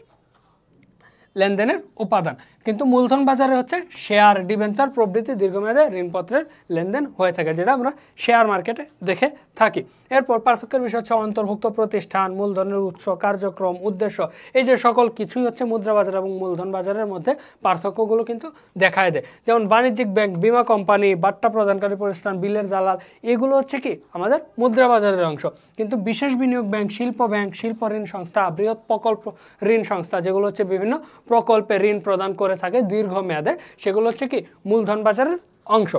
লেনদেনের উপাদান। কিন্তু মূলধন বাজারে হচ্ছে শেয়ার, ডিবেঞ্চার প্রভৃতি দীর্ঘমেয়াদে ঋণপত্রের লেনদেন হয়ে থাকে, যেটা আমরা শেয়ার মার্কেটে দেখে থাকি। এরপর পার্থক্যের বিষয় হচ্ছে অন্তর্ভুক্ত প্রতিষ্ঠান, মূলধনের উৎস, কার্যক্রম, উদ্দেশ্য, এই যে সকল কিছুই হচ্ছে মুদ্রা বাজার এবং মূলধন বাজারের মধ্যে পার্থক্যগুলো কিন্তু দেখায় দেয়। যেমন বাণিজ্যিক ব্যাংক, বীমা কোম্পানি, বাট্টা প্রদানকারী প্রতিষ্ঠান, বিলের দালাল, এগুলো হচ্ছে কি আমাদের মুদ্রা বাজারের অংশ। কিন্তু বিশেষ বিনিয়োগ ব্যাংক, শিল্প ঋণ সংস্থা, বৃহৎ প্রকল্প ঋণ সংস্থা, যেগুলো হচ্ছে বিভিন্ন প্রকল্পে ঋণ প্রদান করে থাকে দীর্ঘমেয়াদে, সেগুলো হচ্ছে কি মূলধন বাজারের অংশ।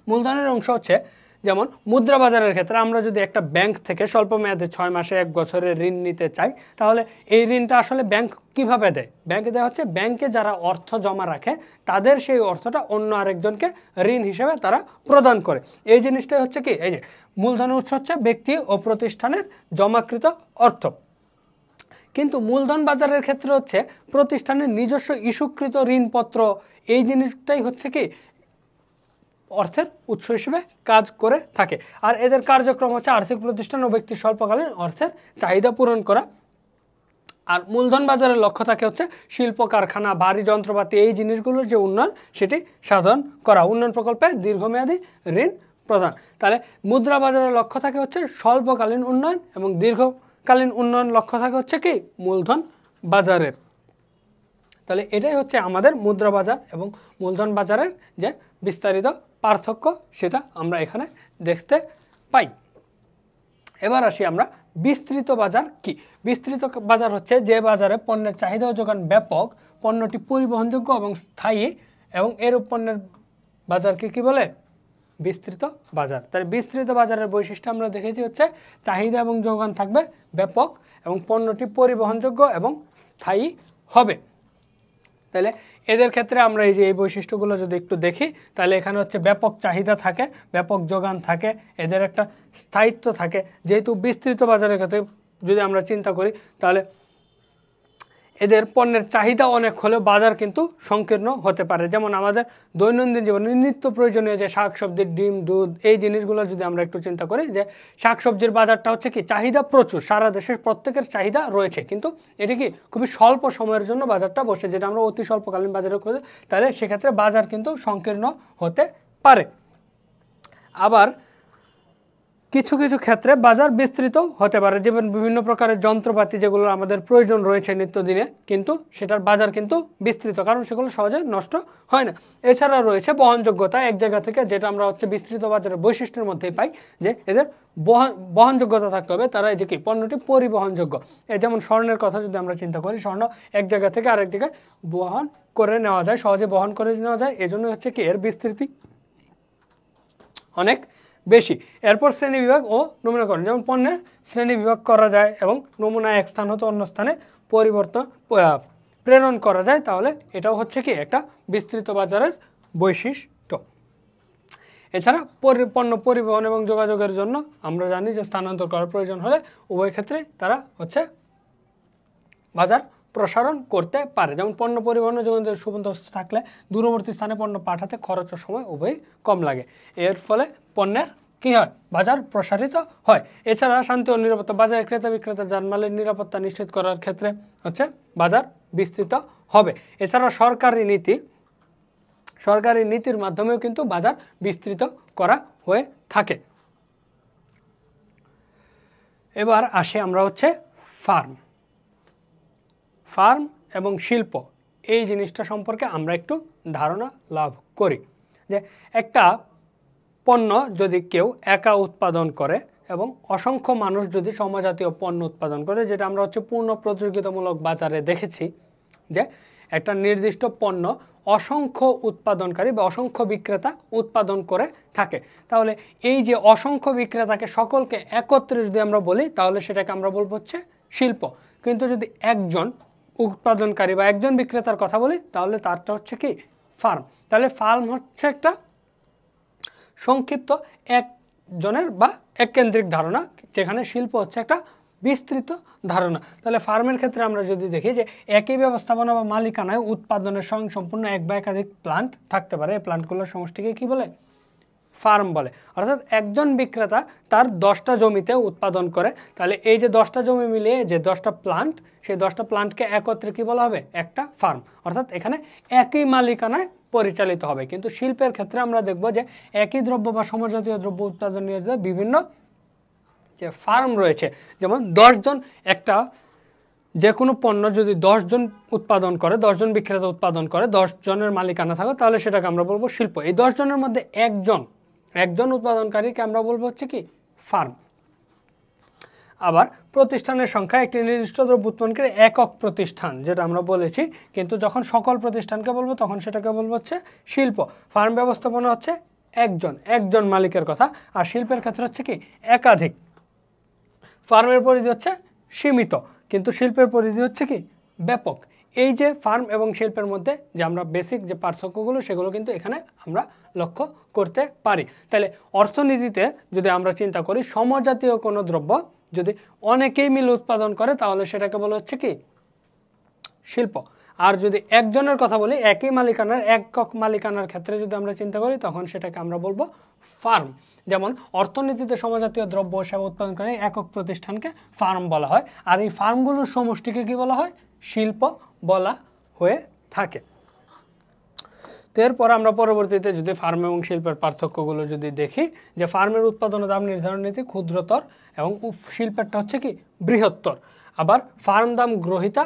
মূলধনের অংশ হচ্ছে যেমন মুদ্রা বাজারের ক্ষেত্রে আমরা যদি একটা ব্যাংক থেকে স্বল্প মেয়াদে 6 মাসে 1 বছরের ঋণ নিতে চাই, তাহলে এই ঋণটা আসলে ব্যাংক কিভাবে দেয়? ব্যাংকে দেওয়া হচ্ছে ব্যাংকে যারা অর্থ জমা রাখে তাদের সেই অর্থটা অন্য আরেকজনকে ঋণ হিসেবে তারা প্রদান করে। এই জিনিসটাই হচ্ছে কি, এই যে মূলধনের উৎস হচ্ছে ব্যক্তি ও প্রতিষ্ঠানের জমাকৃত অর্থ। কিন্তু মূলধন বাজারের ক্ষেত্রে হচ্ছে প্রতিষ্ঠানের নিজস্ব ইস্যুকৃত ঋণপত্র, এই জিনিসটাই হচ্ছে কি অর্থের উৎস হিসেবে কাজ করে থাকে। আর এদের কার্যক্রম হচ্ছে আর্থিক প্রতিষ্ঠান ও ব্যক্তির স্বল্পকালীন অর্থের চাহিদা পূরণ করা। আর মূলধন বাজারের লক্ষ্য থাকে হচ্ছে শিল্প, কারখানা, ভারী যন্ত্রপাতি, এই জিনিসগুলোর যে উন্নয়ন সেটি সাধন করা, উন্নয়ন প্রকল্পে দীর্ঘমেয়াদী ঋণ প্রদান। তাহলে মুদ্রা বাজারের লক্ষ্য থাকে হচ্ছে স্বল্পকালীন উন্নয়ন এবং দীর্ঘকালীন উন্নয়ন লক্ষ্য থাকে হচ্ছে কি মূলধন বাজারের। তাহলে এটাই হচ্ছে আমাদের মুদ্রা বাজার এবং মূলধন বাজারের যে বিস্তারিত পার্থক্য, সেটা আমরা এখানে দেখতে পাই। এবার আসি আমরা বিস্তৃত বাজার কি। বিস্তৃত বাজার হচ্ছে যে বাজারে পণ্যের চাহিদা ও যোগান ব্যাপক, পণ্যটি পরিবহনযোগ্য এবং স্থায়ী এবং এরূপ পণ্যের বাজারকে কি বলে? বিস্তৃত বাজার। তাই বিস্তৃত বাজারের বৈশিষ্ট্য আমরা দেখেছি হচ্ছে চাহিদা এবং যোগান থাকবে ব্যাপক এবং পণ্যটি পরিবহনযোগ্য এবং স্থায়ী হবে। তাহলে এদের ক্ষেত্রে আমরা এই যে এই বৈশিষ্ট্যগুলো যদি একটু দেখি তাহলে এখানে হচ্ছে ব্যাপক চাহিদা থাকে, ব্যাপক যোগান থাকে, এদের একটা স্থায়িত্ব থাকে। যেহেতু বিস্তৃত বাজারের ক্ষেত্রে যদি আমরা চিন্তা করি তাহলে এদের পণ্যের চাহিদা অনেক হলেও বাজার কিন্তু সংকীর্ণ হতে পারে। যেমন আমাদের দৈনন্দিন জীবনে নিত্য প্রয়োজনীয় যে শাকসবজির, ডিম, দুধ, এই জিনিসগুলো যদি আমরা একটু চিন্তা করি যে শাকসবজির বাজারটা হচ্ছে কি চাহিদা প্রচুর, সারা দেশের প্রত্যেকের চাহিদা রয়েছে, কিন্তু এটি কি খুবই স্বল্প সময়ের জন্য বাজারটা বসে, যেটা আমরা অতি স্বল্পকালীন বাজারে করি, তাহলে সেক্ষেত্রে বাজার কিন্তু সংকীর্ণ হতে পারে। আবার কিছু কিছু ক্ষেত্রে বাজার বিস্তৃত হতে পারে, যেমন বিভিন্ন প্রকারের যন্ত্রপাতি যেগুলো আমাদের প্রয়োজন রয়েছে নিত্যদিনে, কিন্তু সেটার বাজার কিন্তু বিস্তৃত, কারণ সেগুলো সহজে নষ্ট হয় না। এছাড়া রয়েছে বহনযোগ্যতা, এক জায়গা থেকে, যেটা আমরা হচ্ছে বিস্তৃত বাজারের বৈশিষ্ট্যের মধ্যেই পাই, যে এদের বহনযোগ্যতা থাকতে হবে। তারা এই যে কি পণ্যটি পরিবহনযোগ্য। এই যেমন স্বর্ণের কথা যদি আমরা চিন্তা করি, স্বর্ণ এক জায়গা থেকে আরেক দিকে বহন করে নেওয়া যায়, সহজে বহন করে নেওয়া যায়, এজন্য হচ্ছে কি এর বিস্তৃতি অনেক বেশি। এরপর শ্রেণী বিভাগ ও নমুনাকরণ, যেমন পণ্যের শ্রেণী বিভাগ করা যায় এবং নমুনা এক স্থান হতে অন্য স্থানে প্রেরণ করা যায়, তাহলে এটাও হচ্ছে কি একটা বিস্তৃত বাজারের বৈশিষ্ট্য। এছাড়া পণ্য পরিবহন এবং যোগাযোগের জন্য আমরা জানি যে স্থানান্তর করার প্রয়োজন হলে উভয় ক্ষেত্রে তারা হচ্ছে বাজার প্রসারণ করতে পারে। যেমন পণ্য পরিবহন ও যোগাযোগের সুবন্দোবস্ত থাকলে দূরবর্তী স্থানে পণ্য পাঠাতে খরচ ও সময় উভয়ই কম লাগে। এর ফলে পণ্যের কি হয়? বাজার প্রসারিত হয়। এছাড়া শান্তি ও নিরাপত্তা, বাজারে ক্রেতা বিক্রেতা জানমালের নিরাপত্তা নিশ্চিত করার ক্ষেত্রে হচ্ছে বাজার বিস্তৃত হবে। এছাড়া সরকারি নীতির মাধ্যমেও কিন্তু বাজার বিস্তৃত করা হয়ে থাকে। এবার আসে আমরা হচ্ছে ফার্ম এবং শিল্প, এই জিনিসটা সম্পর্কে আমরা একটু ধারণা লাভ করি। যে একটা পণ্য যদি কেউ একা উৎপাদন করে এবং অসংখ্য মানুষ যদি সমজাতীয় পণ্য উৎপাদন করে, যেটা আমরা হচ্ছে পূর্ণ প্রতিযোগিতামূলক বাজারে দেখেছি, যে একটা নির্দিষ্ট পণ্য অসংখ্য উৎপাদনকারী বা অসংখ্য বিক্রেতা উৎপাদন করে থাকে, তাহলে এই যে অসংখ্য বিক্রেতাকে সকলকে একত্রে যদি আমরা বলি তাহলে সেটাকে আমরা বলবো হচ্ছে শিল্প। কিন্তু যদি একজন উৎপাদনকারী বা একজন বিক্রেতার কথা বলি তাহলে তারটা হচ্ছে কি ফার্ম। তাহলে ফার্ম হচ্ছে একটা সংক্ষিপ্ত একজনের বা এককেন্দ্রিক ধারণা, যেখানে শিল্প হচ্ছে একটা বিস্তৃত ধারণা। তাহলে ফার্মের ক্ষেত্রে আমরা যদি দেখি যে একই ব্যবস্থাপনা বা মালিকানায় উৎপাদনের স্বয়ংসম্পূর্ণ এক বা একাধিক প্লান্ট থাকতে পারে, এই প্লান্টগুলোর সমষ্টিকে কি বলে? ফার্ম বলে। অর্থাৎ একজন বিক্রেতা তার 10টা জমিতে উৎপাদন করে, তাহলে এই যে 10টা জমি মিলিয়ে যে 10টা প্লান্ট, সেই 10টা প্লান্টকে একত্রে কি বলা হবে? একটা ফার্ম। অর্থাৎ এখানে একই মালিকানায় পরিচালিত হবে। কিন্তু শিল্পের ক্ষেত্রে আমরা দেখব যে একই দ্রব্য বা সমজাতীয় দ্রব্য উৎপাদন নিয়ে বিভিন্ন যে ফার্ম রয়েছে, যেমন 10 জন একটা যে কোনো পণ্য যদি 10 জন উৎপাদন করে, 10 জন বিক্রেতা উৎপাদন করে, 10 জনের মালিকানা থাকে, তাহলে সেটাকে আমরা বলবো শিল্প। এই 10 জনের মধ্যে একজন উৎপাদনকারীকে আমরা বলবো হচ্ছে কি ফার্ম। আবার প্রতিষ্ঠানের সংখ্যা, একটি নির্দিষ্ট দ্রব্য উৎপাদনকারী একক প্রতিষ্ঠান, যেটা আমরা বলেছি, কিন্তু যখন সকল প্রতিষ্ঠানকে বলবো তখন সেটাকে বলবো হচ্ছে শিল্প। ফার্ম ব্যবস্থাপনা হচ্ছে একজন মালিকের কথা, আর শিল্পের ক্ষেত্রে হচ্ছে কি একাধিক। ফার্মের পরিধি হচ্ছে সীমিত, কিন্তু শিল্পের পরিধি হচ্ছে কি ব্যাপক। এই যে ফার্ম এবং শিল্পের মধ্যে যে আমরা বেসিক যে পার্থক্যগুলো, সেগুলো কিন্তু এখানে আমরা লক্ষ্য করতে পারি। তাহলে অর্থনীতিতে যদি আমরা চিন্তা করি, সমজাতীয় কোনো দ্রব্য যদি অনেকেই মিলে উৎপাদন করে তাহলে সেটাকে বলা হচ্ছে কি শিল্প। আর যদি একজনের কথা বলি, একই মালিকানার একক মালিকানার ক্ষেত্রে যদি আমরা চিন্তা করি তখন সেটাকে আমরা বলবো ফার্ম। যেমন অর্থনীতিতে সমজাতীয় দ্রব্য সেবা উৎপাদন করে একক প্রতিষ্ঠানকে ফার্ম বলা হয়, আর এই ফার্মগুলোর সমষ্টিকে কি বলা হয়? শিল্প বলা হয়ে থাকে। তো এরপর আমরা পরবর্তীতে যদি ফার্ম এবং শিল্পের পার্থক্যগুলো যদি দেখি, যে ফার্মের উৎপাদন দাম নির্ধারণ নীতি ক্ষুদ্রতর এবং শিল্পেরটা হচ্ছে কি বৃহত্তর। আবার ফার্ম দাম গ্রহিতা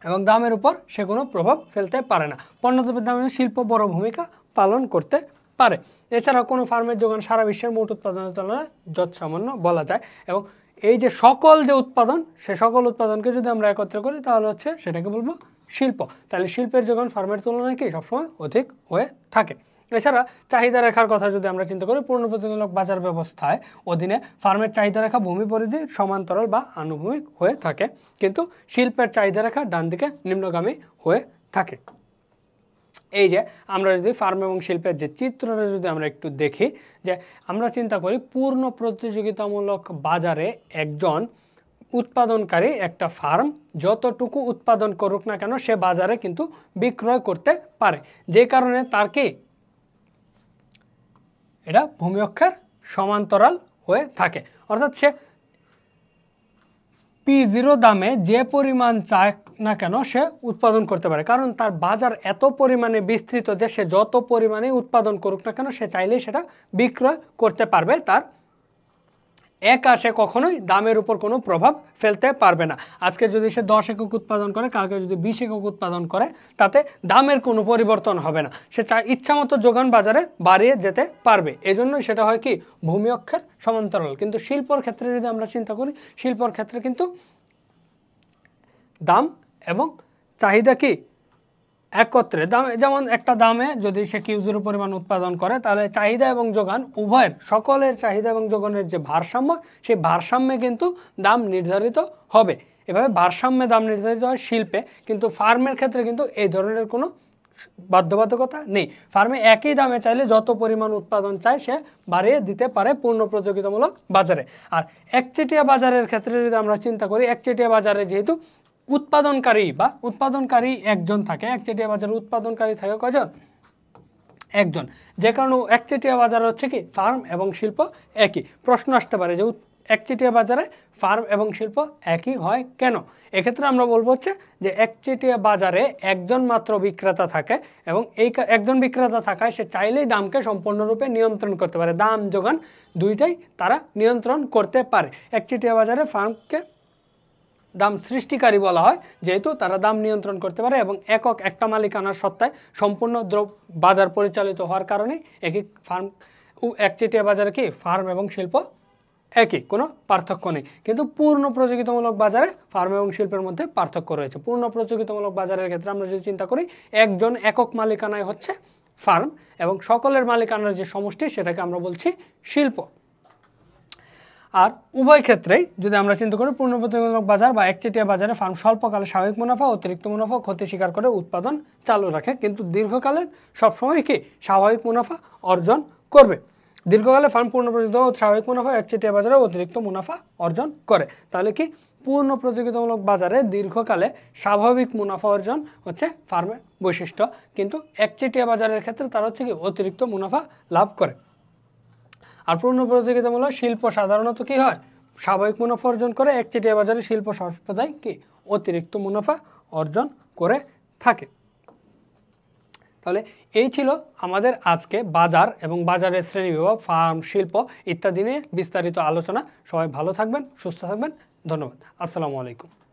এবং দামের উপর সে কোনো প্রভাব ফেলতে পারে না। পণ্যদ্রব্যের দামে শিল্প বড় ভূমিকা পালন করতে পারে। এছাড়া কোনো ফার্মের যোগান সারা বিশ্বের মোট উৎপাদনের তুলনায় যৎসামান্য বলা যায়। এবং এই যে সকল যে উৎপাদন, সে সকল উৎপাদনকে যদি আমরা একত্র করি তাহলে হচ্ছে সেটাকে বলবো শিল্প। তাহলে শিল্পের যোগান ফার্মের তুলনায় কি সবসময় অধিক হয়ে থাকে। এছাড়া চাহিদা রেখার কথা যদি আমরা চিন্তা করি, পূর্ণ প্রতিযোগিতামূলক বাজার ব্যবস্থায় অধীনে ফার্মের চাহিদা রেখা ভূমি পরিধির সমান্তরাল বা আনুভূমিক হয়ে থাকে, কিন্তু শিল্পের চাহিদা রেখা ডান দিকে নিম্নগামী হয়ে থাকে। এই যে আমরা যদি ফার্ম এবং শিল্পের যে চিত্রটা যদি আমরা একটু দেখি, যে আমরা চিন্তা করি পূর্ণ প্রতিযোগিতামূলক বাজারে একজন উৎপাদনকারী একটা ফার্ম যতটুকু উৎপাদন করুক না কেন সে বাজারে কিন্তু বিক্রয় করতে পারে, যে কারণে তার কি এটা ভূমি অক্ষের সমান্তরাল হয়ে থাকে। অর্থাৎ সে P0 দামে যে পরিমাণ চায় না কেন সে উৎপাদন করতে পারে, কারণ তার বাজার এত পরিমাণে বিস্তৃত যে সে যত পরিমাণে উৎপাদন করুক না কেন সে চাইলেই সেটা বিক্রয় করতে পারবে। তার একা সে কখনোই দামের উপর কোনো প্রভাব ফেলতে পারবে না। আজকে যদি সে 10 একক উৎপাদন করে, কালকে যদি 20 একক উৎপাদন করে, তাতে দামের কোনো পরিবর্তন হবে না। সে ইচ্ছামতো যোগান বাজারে বাড়িয়ে যেতে পারবে। এজন্যই সেটা হয় কি ভূমি অক্ষের সমান্তরাল। কিন্তু শিল্পর ক্ষেত্রে যদি আমরা চিন্তা করি, শিল্পর ক্ষেত্রে কিন্তু দাম এবং চাহিদা কি একত্রে, দাম যেমন একটা দামে যদি সে Q0 পরিমাণ উৎপাদন করে, তাহলে চাহিদা এবং যোগান উভয়ের সকলের চাহিদা এবং যোগানের যে ভারসাম্য, সেই ভারসাম্যে কিন্তু দাম নির্ধারিত হবে। এভাবে ভারসাম্যে দাম নির্ধারিত হয় শিল্পে, কিন্তু ফার্মের ক্ষেত্রে কিন্তু এই ধরনের কোনো বাধ্যবাধকতা নেই। ফার্মে একই দামে চাইলে যত পরিমাণ উৎপাদন চায় সে বাড়িয়ে দিতে পারে পূর্ণ প্রতিযোগিতামূলক বাজারে। আর একচেটিয়া বাজারের ক্ষেত্রে যদি আমরা চিন্তা করি, একচেটিয়া বাজারে যেহেতু উৎপাদনকারী একজন থাকে, একচেটিয়া বাজারে উৎপাদনকারী থাকে কয়জন? একজন। যে কারণে একচেটিয়া বাজার হচ্ছে কি ফার্ম এবং শিল্প একই। প্রশ্ন আসতে পারে যে একচেটিয়া বাজারে ফার্ম এবং শিল্প একই হয় কেন? এক্ষেত্রে আমরা বলবো হচ্ছে যে একচেটিয়া বাজারে একজন মাত্র বিক্রেতা থাকে, এবং এই একজন বিক্রেতা থাকায় সে চাইলেই দামকে সম্পূর্ণরূপে নিয়ন্ত্রণ করতে পারে। দাম যোগান দুইটাই তারা নিয়ন্ত্রণ করতে পারে। একচেটিয়া বাজারে ফার্মকে দাম সৃষ্টিকারী বলা হয়, যেহেতু তারা দাম নিয়ন্ত্রণ করতে পারে এবং একক একটা মালিকানার সত্ত্বায় সম্পূর্ণ বাজার পরিচালিত হওয়ার কারণে একই ফার্ম একচেটিয়া বাজারে কি ফার্ম এবং শিল্প একই, কোনো পার্থক্য নেই। কিন্তু পূর্ণ প্রতিযোগিতামূলক বাজারে ফার্ম এবং শিল্পের মধ্যে পার্থক্য রয়েছে। পূর্ণ প্রতিযোগিতামূলক বাজারের ক্ষেত্রে আমরা যদি চিন্তা করি, একজন একক মালিকানায় হচ্ছে ফার্ম, এবং সকলের মালিকানার যে সমষ্টি সেটাকে আমরা বলছি শিল্প। আর উভয় ক্ষেত্রেই যদি আমরা চিন্তা করি, পূর্ণ প্রতিযোগিতামূলক বাজার বা একচেটিয়া বাজারে ফার্ম স্বল্পকালে স্বাভাবিক মুনাফা, অতিরিক্ত মুনাফা, ক্ষতি স্বীকার করে উৎপাদন চালু রাখে, কিন্তু দীর্ঘকালে সবসময় কি স্বাভাবিক মুনাফা অর্জন করবে। দীর্ঘকালে ফার্ম পূর্ণ প্রতিযোগিতা ও স্বাভাবিক মুনাফা, একচেটিয়া বাজারে অতিরিক্ত মুনাফা অর্জন করে। তাহলে কি পূর্ণ প্রতিযোগিতামূলক বাজারে দীর্ঘকালে স্বাভাবিক মুনাফা অর্জন হচ্ছে ফার্মের বৈশিষ্ট্য, কিন্তু একচেটিয়া বাজারের ক্ষেত্রে তারা হচ্ছে কি অতিরিক্ত মুনাফা লাভ করে। আর পূর্ণ প্রতিযোগিতামূলক শিল্প সাধারণত কি হয় স্বাভাবিক মুনাফা অর্জন করে, একচেটিয়া বাজারে শিল্প সর্বদাই কি অতিরিক্ত মুনাফা অর্জন করে থাকে। তাহলে এই ছিল আমাদের আজকে বাজার এবং বাজারের শ্রেণীবিভাগ, ফার্ম, শিল্প ইত্যাদি নিয়ে বিস্তারিত আলোচনা। সবাই ভালো থাকবেন, সুস্থ থাকবেন। ধন্যবাদ। আসসালামু আলাইকুম।